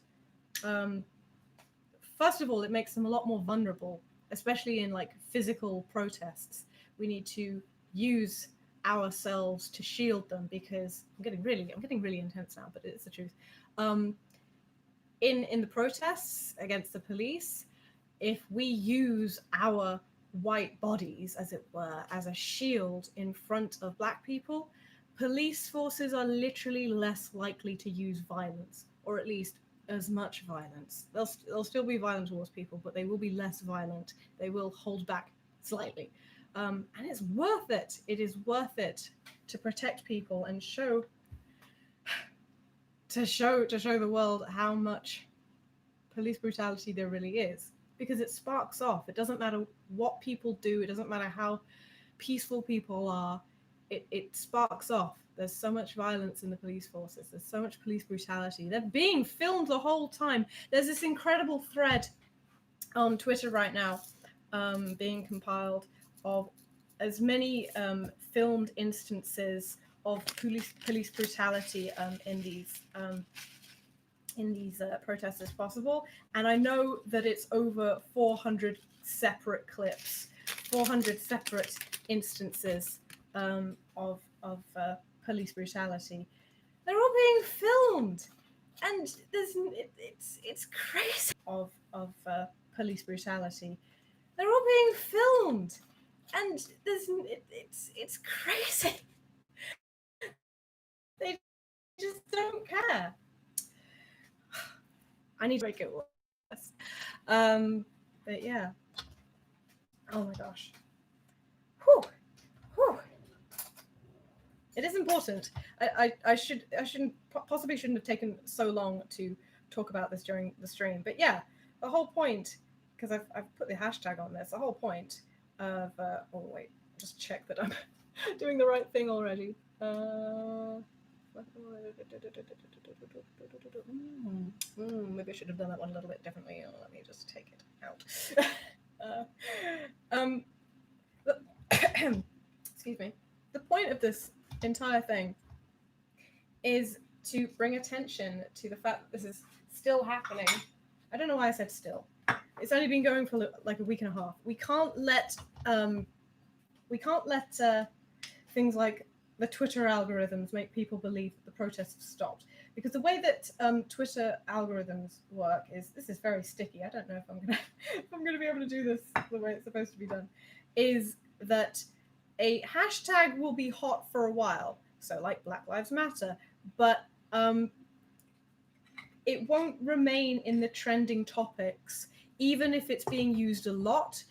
First of all, it makes them a lot more vulnerable, especially in like physical protests. We need to use ourselves to shield them, because I'm getting really intense now, but it's the truth. In the protests against the police, if we use our white bodies, as it were, as a shield in front of black people, police forces are literally less likely to use violence, or at least as much violence. They'll still be violent towards people, but they will be less violent. They will hold back slightly. And it's worth it. It is worth it to protect people and show the world how much police brutality there really is, because it sparks off. It doesn't matter what people do. It doesn't matter how peaceful people are. It sparks off. There's so much violence in the police forces. There's so much police brutality. They're being filmed the whole time. There's this incredible thread on Twitter right now being compiled of as many filmed instances of police brutality in these protests as possible. And I know that it's over 400 separate clips, 400 separate instances of police brutality. They're all being filmed, and it's crazy. Of police brutality. They're all being filmed, and it's crazy. They just don't care. I need to make it worse. But yeah. Oh my gosh. Whew. It is important. I shouldn't have taken so long to talk about this during the stream. But yeah, the whole point, because I've put the hashtag on this, the whole point of oh wait, just check that I'm doing the right thing already. Maybe I should have done that one a little bit differently. Let me just take it out. Excuse me. The point of this entire thing is to bring attention to the fact that this is still happening. I don't know why I said still. It's only been going for like a week and a half. We can't let things like the Twitter algorithms make people believe that the protests have stopped, because the way that Twitter algorithms work is, this is very sticky. I don't know if I'm gonna be able to do this the way it's supposed to be done. Is that a hashtag will be hot for a while, so like Black Lives Matter, but it won't remain in the trending topics, even if it's being used a lot,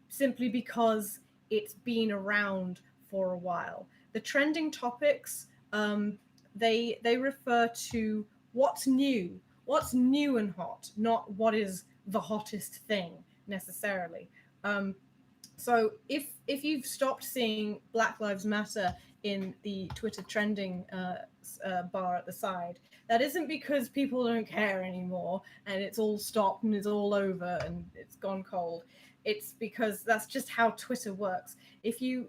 simply because it's been around for a while. The trending topics, they refer to what's new and hot, not what is the hottest thing necessarily. So if you've stopped seeing Black Lives Matter in the Twitter trending bar at the side, that isn't because people don't care anymore and it's all stopped and it's all over and it's gone cold. It's because that's just how Twitter works. If you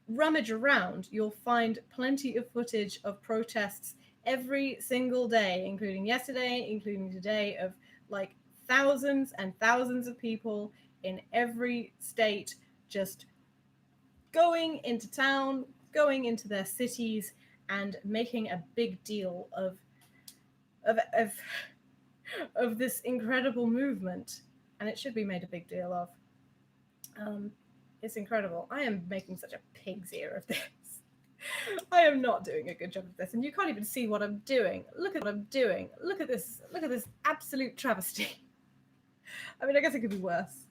rummage around, you'll find plenty of footage of protests every single day, including yesterday, including today, of like thousands and thousands of people in every state just going into town, going into their cities, and making a big deal of this incredible movement. And it should be made a big deal of. It's incredible. I am making such a pig's ear of this. I am not doing a good job of this, and you can't even see what I'm doing. Look at what I'm doing. Look at this absolute travesty. I mean, I guess it could be worse.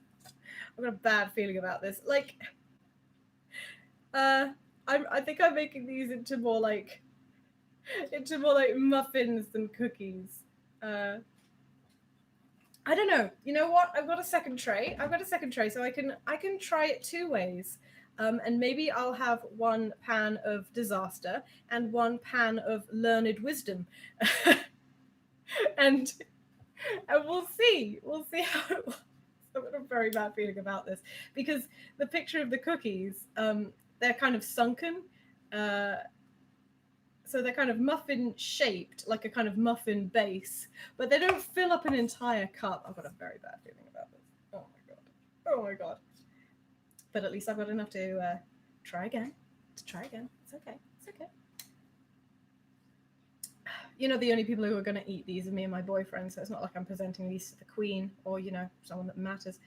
I've got a bad feeling about this. Like, I think I'm making these into more like muffins than cookies. I don't know. You know what? I've got a second tray, so I can try it two ways. And maybe I'll have one pan of disaster and one pan of learned wisdom. and we'll see. We'll see how it works. I've got a very bad feeling about this, because the picture of the cookies, they're kind of sunken. So so they're kind of muffin shaped, like a kind of muffin base, but they don't fill up an entire cup. I've got a very bad feeling about this. Oh my god. Oh my god. But at least I've got enough to try again. It's okay. It's okay. You know, the only people who are going to eat these are me and my boyfriend, so it's not like I'm presenting these to the queen or, you know, someone that matters.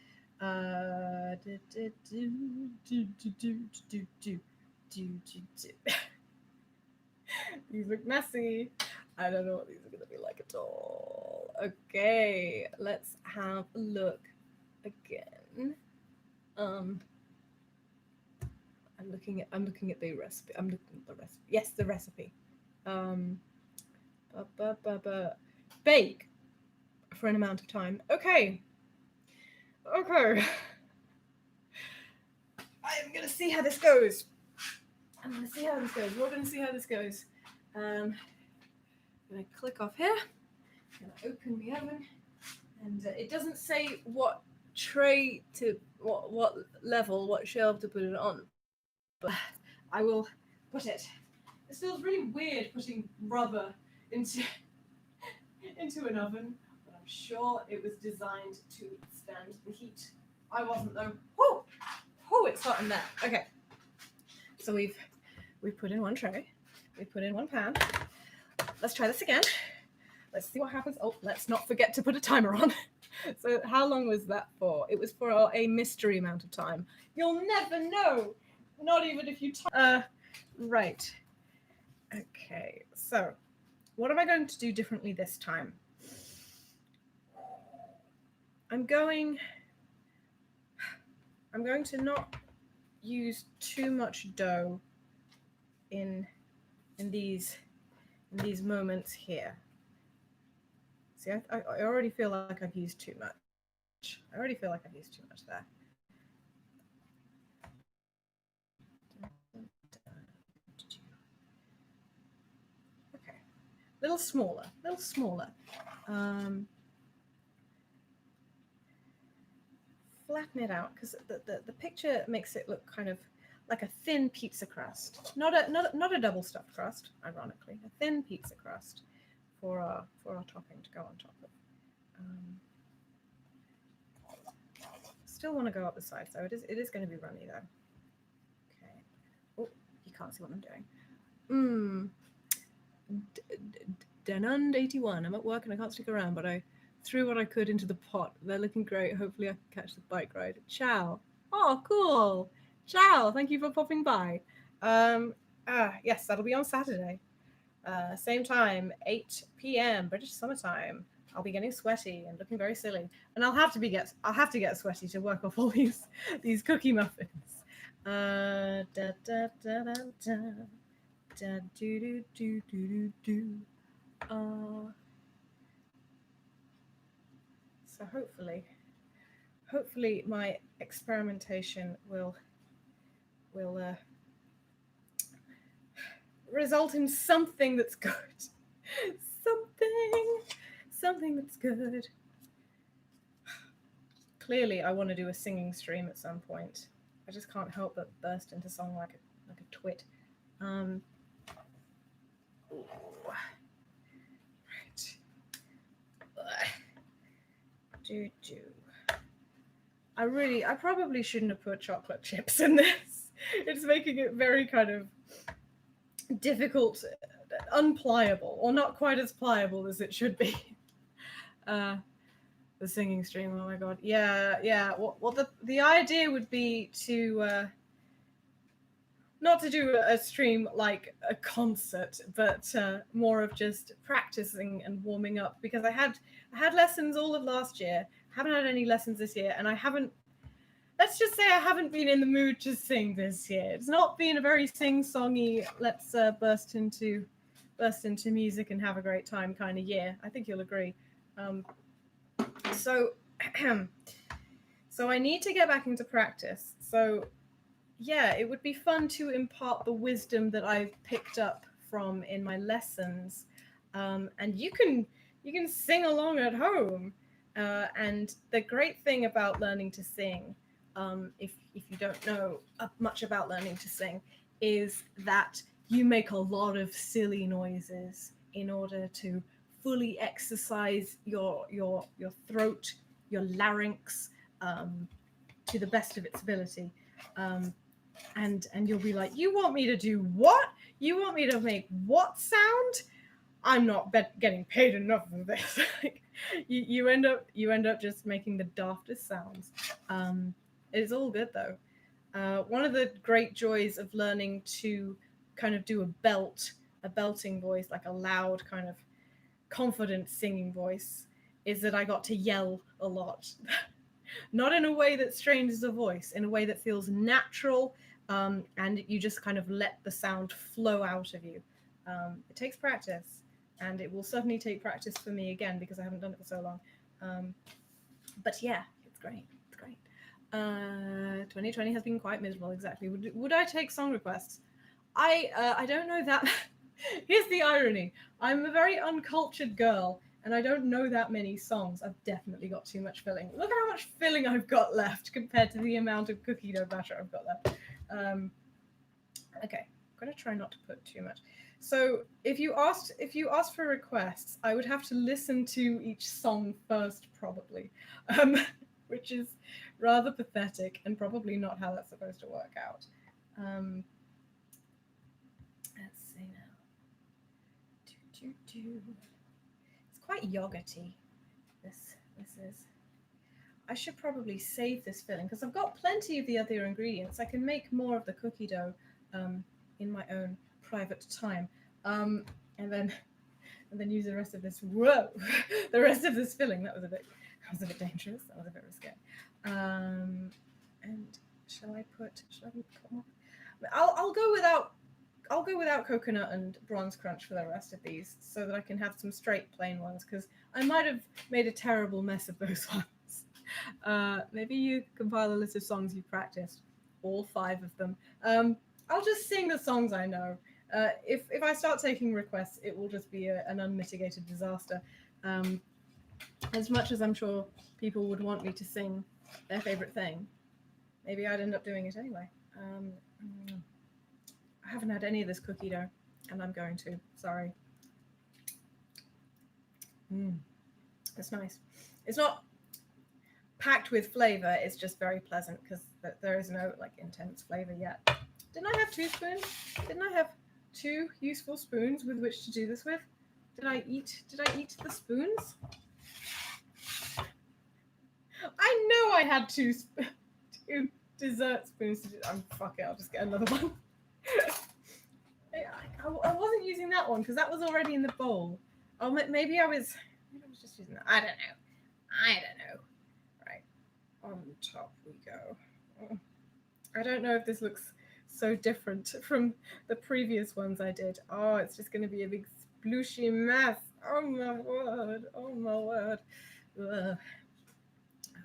These look messy. I don't know what these are going to be like at all. Okay, let's have a look again. I'm looking at the recipe. I'm looking at the recipe. Yes, the recipe. Bake for an amount of time. Okay. I am gonna see how this goes. We're gonna see how this goes. I'm gonna click off here. I'm gonna open the oven, and it doesn't say what tray to what level, what shelf to put it on, but I will put it. This feels really weird putting rubber into an oven, but I'm sure it was designed to stand the heat. I wasn't though. Whoa! Oh, it's hot in there. Okay. So we've put in one tray. We put in one pan. Let's try this again. Let's see what happens. Oh, let's not forget to put a timer on. So how long was that for? It was for a mystery amount of time. You'll never know. Not even if you right. Okay. So what am I going to do differently this time? I'm going to not use too much dough in these moments here. See, I already feel like I've used too much. There. Okay, little smaller. Flatten it out because the picture makes it look kind of like a thin pizza crust, not a double stuffed crust, ironically, a thin pizza crust for our topping to go on top of. Still want to go up the side, so it is going to be runny though. Okay. Oh, you can't see what I'm doing. Denund 81. I'm at work and I can't stick around, but I threw what I could into the pot. They're looking great. Hopefully I can catch the bike ride. Ciao. Oh, cool. Ciao. Thank you for popping by. Yes, that'll be on Saturday. Same time, 8 p.m. British summertime. I'll be getting sweaty and looking very silly, and I'll have to get sweaty to work off all these cookie muffins. So hopefully my experimentation will result in something that's good. Something that's good. Clearly, I want to do a singing stream at some point. I just can't help but burst into song like a twit. Right. I probably shouldn't have put chocolate chips in this. It's making it very kind of difficult, unpliable, or not quite as pliable as it should be. The singing stream, oh my god. Yeah. Well, the idea would be to not to do a stream like a concert, but more of just practicing and warming up, because I had lessons all of last year, haven't had any lessons this year, and let's just say I haven't been in the mood to sing this year. It's not been a very sing-songy, let's burst into music and have a great time kind of year. I think you'll agree. So I need to get back into practice. So yeah, it would be fun to impart the wisdom that I've picked up from in my lessons, and you can sing along at home. And the great thing about learning to sing, if you don't know much about learning to sing, is that you make a lot of silly noises in order to fully exercise your throat, your larynx, to the best of its ability. And you'll be like, you want me to do what? You want me to make what sound? I'm not getting paid enough for this. you end up just making the daftest sounds. It's all good though. One of the great joys of learning to kind of do a belting voice, like a loud kind of confident singing voice, is that I got to yell a lot. Not in a way that strains the voice, in a way that feels natural, and you just kind of let the sound flow out of you. It takes practice, and it will certainly take practice for me again because I haven't done it for so long. But yeah, it's great. It's great. 2020 has been quite miserable. Exactly. Would I take song requests? I don't know that. Here's the irony. I'm a very uncultured girl, and I don't know that many songs. I've definitely got too much filling. Look at how much filling I've got left compared to the amount of cookie dough batter I've got left. Okay, I'm gonna try not to put too much. So if you asked for requests, I would have to listen to each song first, probably, which is rather pathetic and probably not how that's supposed to work out. Let's see now. It's quite yogurty. This is. I should probably save this filling because I've got plenty of the other ingredients. I can make more of the cookie dough in my own private time, and then use the rest of this. Whoa, the rest of this filling. That was a bit dangerous. That was a bit risky. And shall I put more? I'll go without coconut and bronze crunch for the rest of these so that I can have some straight plain ones because I might have made a terrible mess of those ones. Maybe you compile a list of songs you've practiced, all 5 of them. I'll just sing the songs I know. If I start taking requests, it will just be an unmitigated disaster. As much as I'm sure people would want me to sing their favorite thing, maybe I'd end up doing it anyway. I haven't had any of this cookie dough, and I'm going to. Sorry. It's nice. It's not packed with flavor. It's just very pleasant because there is no like intense flavor yet. Didn't I have 2 spoons? Didn't I have 2 useful spoons with which to do this with? Did I eat the spoons? I know I had 2 dessert spoons to do. Fuck it, I'll just get another one. I wasn't using that one because that was already in the bowl. Oh, maybe I was just using that. I don't know. Right, on top we go. I don't know if this looks so different from the previous ones I did. Oh, it's just going to be a big splooshy mess. Oh my word. Oh my word. Ugh.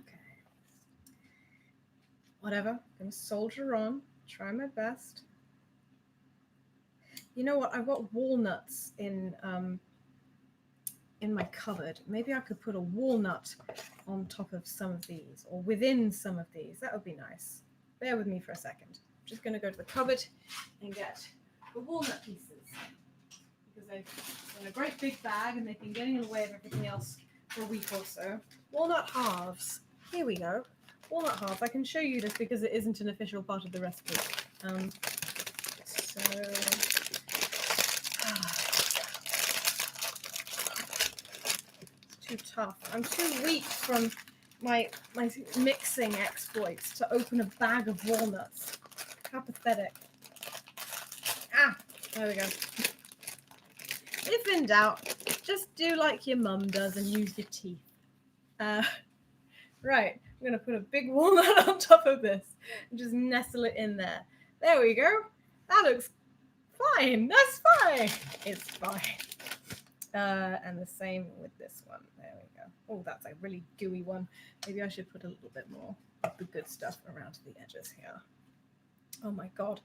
Okay. Whatever. I'm going to soldier on. Try my best. You know what? I've got walnuts in my cupboard. Maybe I could put a walnut on top of some of these or within some of these. That would be nice. Bear with me for a second. I'm just going to go to the cupboard and get the walnut pieces because they're in a great big bag and they've been getting in the way of everything else for a week or so. Walnut halves. Here we go. Walnut halves. I can show you this because it isn't an official part of the recipe. Too tough. I'm too weak from my mixing exploits to open a bag of walnuts. How pathetic. There we go. If in doubt, just do like your mum does and use your teeth. Right, I'm going to put a big walnut on top of this and just nestle it in there. There we go. That looks fine. That's fine. It's fine. And the same with this one. There we go. Oh, that's a really gooey one. Maybe I should put a little bit more of the good stuff around the edges here. Oh my god.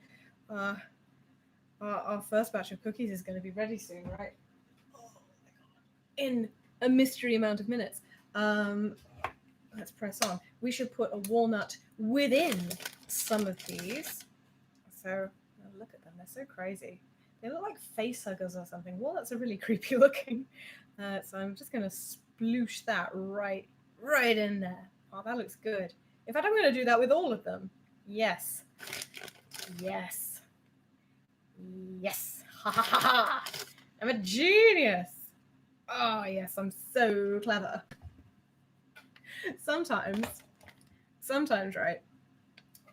Our first batch of cookies is going to be ready soon, right? Oh my god. In a mystery amount of minutes. Let's press on. We should put a walnut within some of these. So, look at them. They're so crazy. They look like face huggers or something. Walnuts are really creepy looking. So I'm just gonna sploosh that right in there. Oh, that looks good. In fact, I'm gonna do that with all of them. Yes. Yes. Yes. Ha ha ha ha. I'm a genius. Oh yes, I'm so clever. Sometimes, right?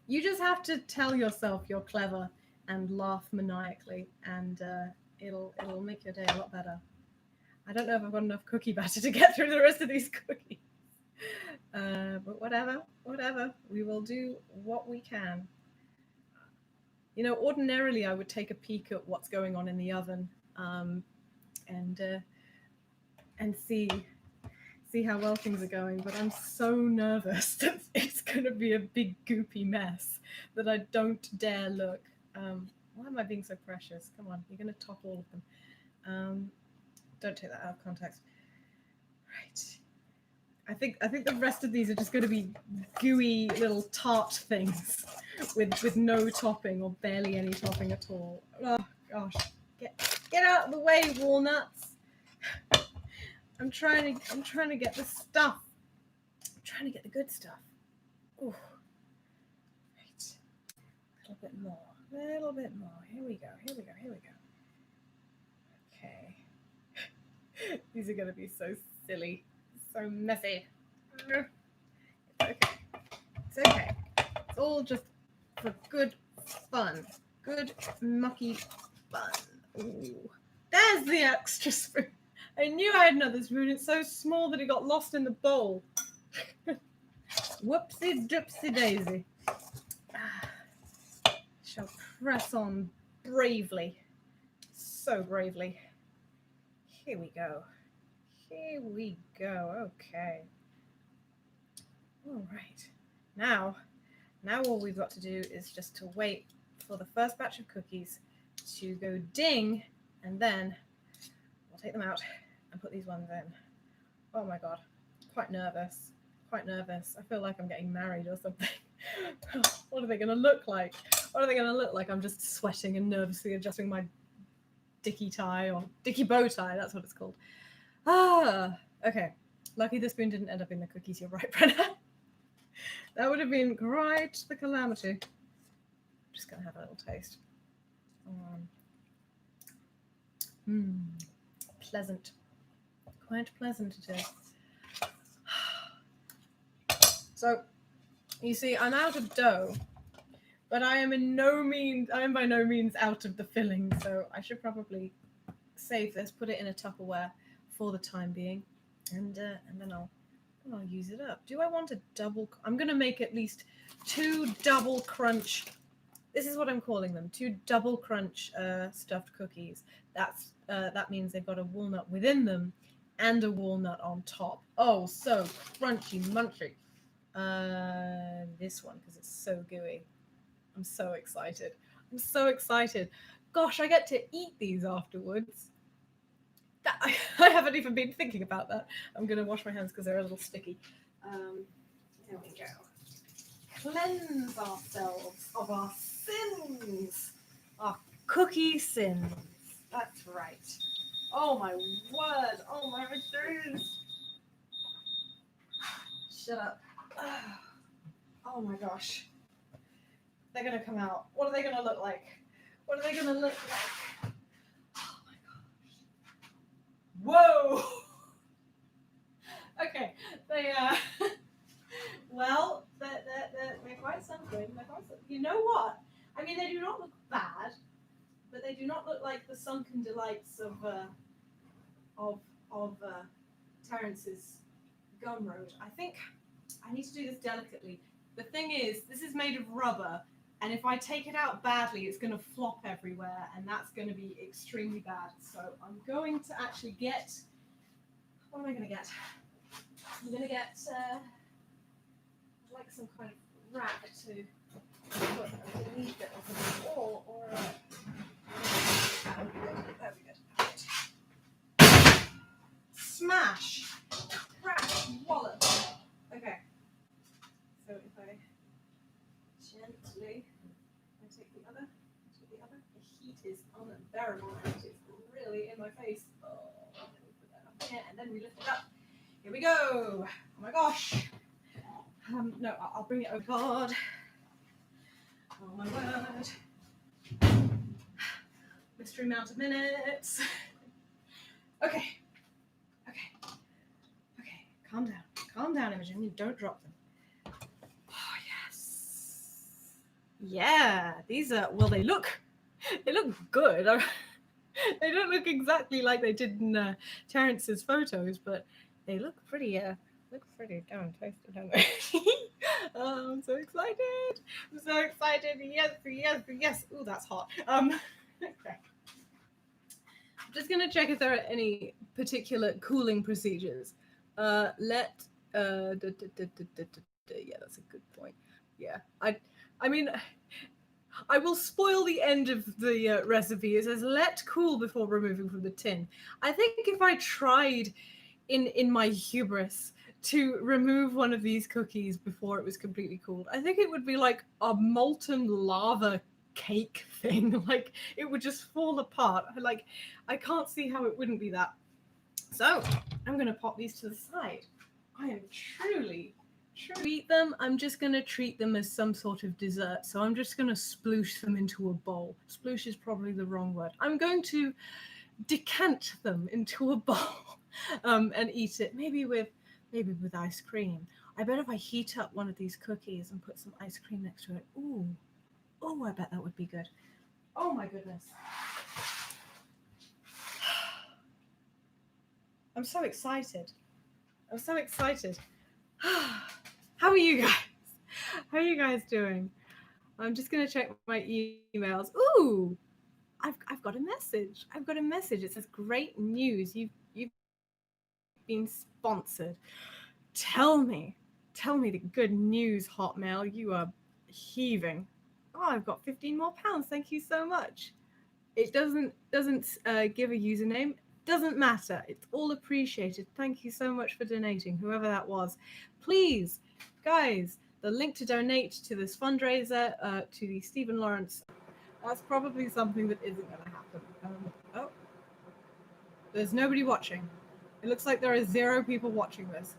You just have to tell yourself you're clever and laugh maniacally, and it'll make your day a lot better. I don't know if I've got enough cookie batter to get through the rest of these cookies. But whatever. We will do what we can. You know, ordinarily I would take a peek at what's going on in the oven and see how well things are going, but I'm so nervous that it's going to be a big goopy mess that I don't dare look. Why am I being so precious? Come on, you're going to top all of them. Don't take that out of context. Right. I think the rest of these are just going to be gooey little tart things with no topping or barely any topping at all. Oh gosh, get out of the way, walnuts! I'm trying to get the stuff. I'm trying to get the good stuff. Ooh. Right. A little bit more. Here we go. Okay. These are going to be so silly. So messy. It's okay. It's all just for good fun. Good mucky fun. Ooh. There's the extra spoon. I knew I had another spoon. It's so small that it got lost in the bowl. Whoopsie doopsie daisy. Shall press on bravely. So bravely. Here we go. Okay. All right. Now all we've got to do is just to wait for the first batch of cookies to go ding, and then we'll take them out and put these ones in. Oh my god. Quite nervous. I feel like I'm getting married or something. What are they going to look like? I'm just sweating and nervously adjusting my dicky tie, or dicky bow tie, that's what it's called. Okay. Lucky the spoon didn't end up in the cookies, you're right, Brenna. That would have been quite the calamity. I'm just going to have a little taste. Pleasant. Quite pleasant it is. So, you see, I'm out of dough, but I am by no means out of the filling, so I should probably save this, put it in a Tupperware for the time being, and then I'll use it up. Do I want a double? I'm going to make at least 2 double crunch. This is what I'm calling them: 2 double crunch stuffed cookies. That means they've got a walnut within them and a walnut on top. Oh, so crunchy, munchy. This one, because it's so gooey. I'm so excited. Gosh, I get to eat these afterwards. I haven't even been thinking about that. I'm going to wash my hands because they're a little sticky. There we go. Cleanse ourselves of our sins. Our cookie sins. That's right. Oh my word. Oh my days. Shut up. Oh my gosh. They're going to come out. What are they going to look like? Oh my gosh. Whoa! Okay, well, they're quite something. You know what? I mean, they do not look bad, but they do not look like the sunken delights of Terence's gumroad. I think I need to do this delicately. The thing is, this is made of rubber, and if I take it out badly, it's going to flop everywhere, and that's going to be extremely bad. So I'm going to actually get... What am I going to get? I'm going to get like some kind of rack to put underneath it or something. Or there we go. Smash! Crash! Wallop! Okay. So if I gently... take the other. heat is unbearable and it's really in my face. Oh, let me put that up here and then we lift it up. Here we go. Oh my gosh. No, I'll bring it over. God. Oh my word. Mystery amount of minutes. Okay. Calm down. Calm down, Imogen. You don't drop them. Oh, yes. Yeah, these are, well, they look good. They don't look exactly like they did in Terence's photos, but they look pretty damn tasty, don't they? Oh, I'm so excited. I'm so excited. Yes. Ooh, that's hot. Okay. I'm just going to check if there are any particular cooling procedures. Yeah, that's a good point. Yeah, I mean, I will spoil the end of the recipe. It says let cool before removing from the tin. I think if I tried in my hubris to remove one of these cookies before it was completely cooled, I think it would be like a molten lava cake thing. Like it would just fall apart. Like I can't see how it wouldn't be that. So I'm going to pop these to the side. I am truly eat them. I'm just going to treat them as some sort of dessert. So I'm just going to sploosh them into a bowl. Sploosh is probably the wrong word. I'm going to decant them into a bowl and eat it. Maybe with ice cream. I bet if I heat up one of these cookies and put some ice cream next to it. Ooh, I bet that would be good. Oh my goodness. I'm so excited. How are you guys? How are you guys doing? I'm just gonna check my emails. Ooh, I've got a message. It says great news. You've been sponsored. Tell me the good news, Hotmail. You are heaving. Oh, I've got 15 more pounds. Thank you so much. It doesn't give a username. Doesn't matter. It's all appreciated. Thank you so much for donating, whoever that was. Please, guys, the link to donate to this fundraiser to the Stephen Lawrence. That's probably something that isn't going to happen. Oh, there's nobody watching. It looks like there are 0 people watching this.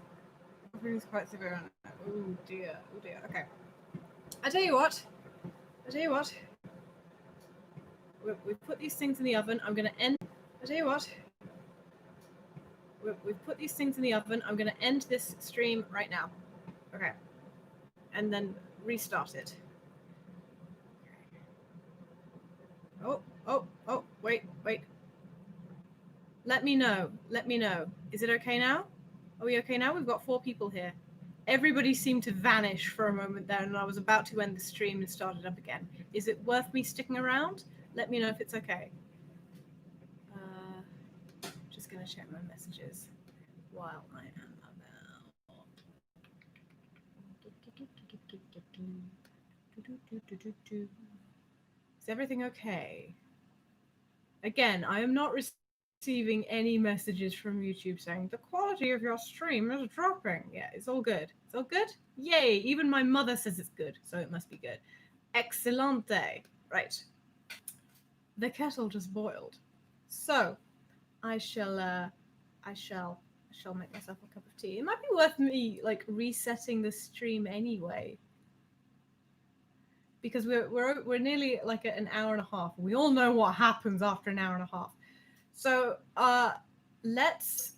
Everything's quite severe. Oh dear. Okay. I tell you what. We've put these things in the oven. I'm going to end. I tell you what. We've put these things in the oven. I'm going to end this stream right now. Okay. And then restart it. Oh, wait. Let me know. Is it okay now? Are we okay now? We've got 4 people here. Everybody seemed to vanish for a moment there, and I was about to end the stream and start it up again. Is it worth me sticking around? Let me know if it's okay. Just going to check my messages while I am about. Is everything okay? Again, I am not receiving any messages from YouTube saying the quality of your stream is dropping. Yeah, it's all good. It's all good? Yay! Even my mother says it's good, so it must be good. Excellente. Right. The kettle just boiled. So I shall make myself a cup of tea. It might be worth me like resetting the stream anyway, because we're nearly like at an hour and a half. We all know what happens after an hour and a half. So let's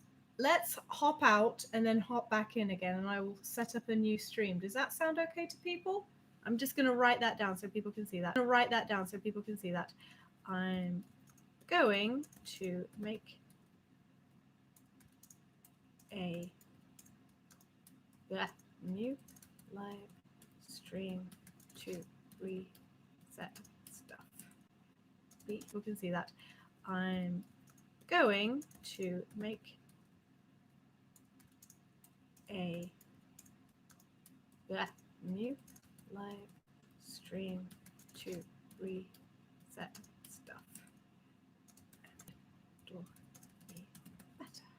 hop out and then hop back in again, and I will set up a new stream. Does that sound okay to people? I'm just gonna write that down so people can see that. I'm going to make a new live stream to reset stuff. People can see that. I'm going to make a new live stream to reset stuff. It'll be better.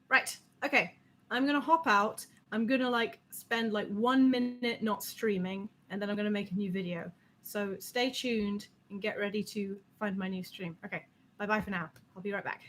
Right. Okay. I'm gonna hop out. I'm gonna like spend like 1 minute not streaming, and then I'm gonna make a new video. So stay tuned and get ready to find my new stream. Okay, bye bye for now. I'll be right back.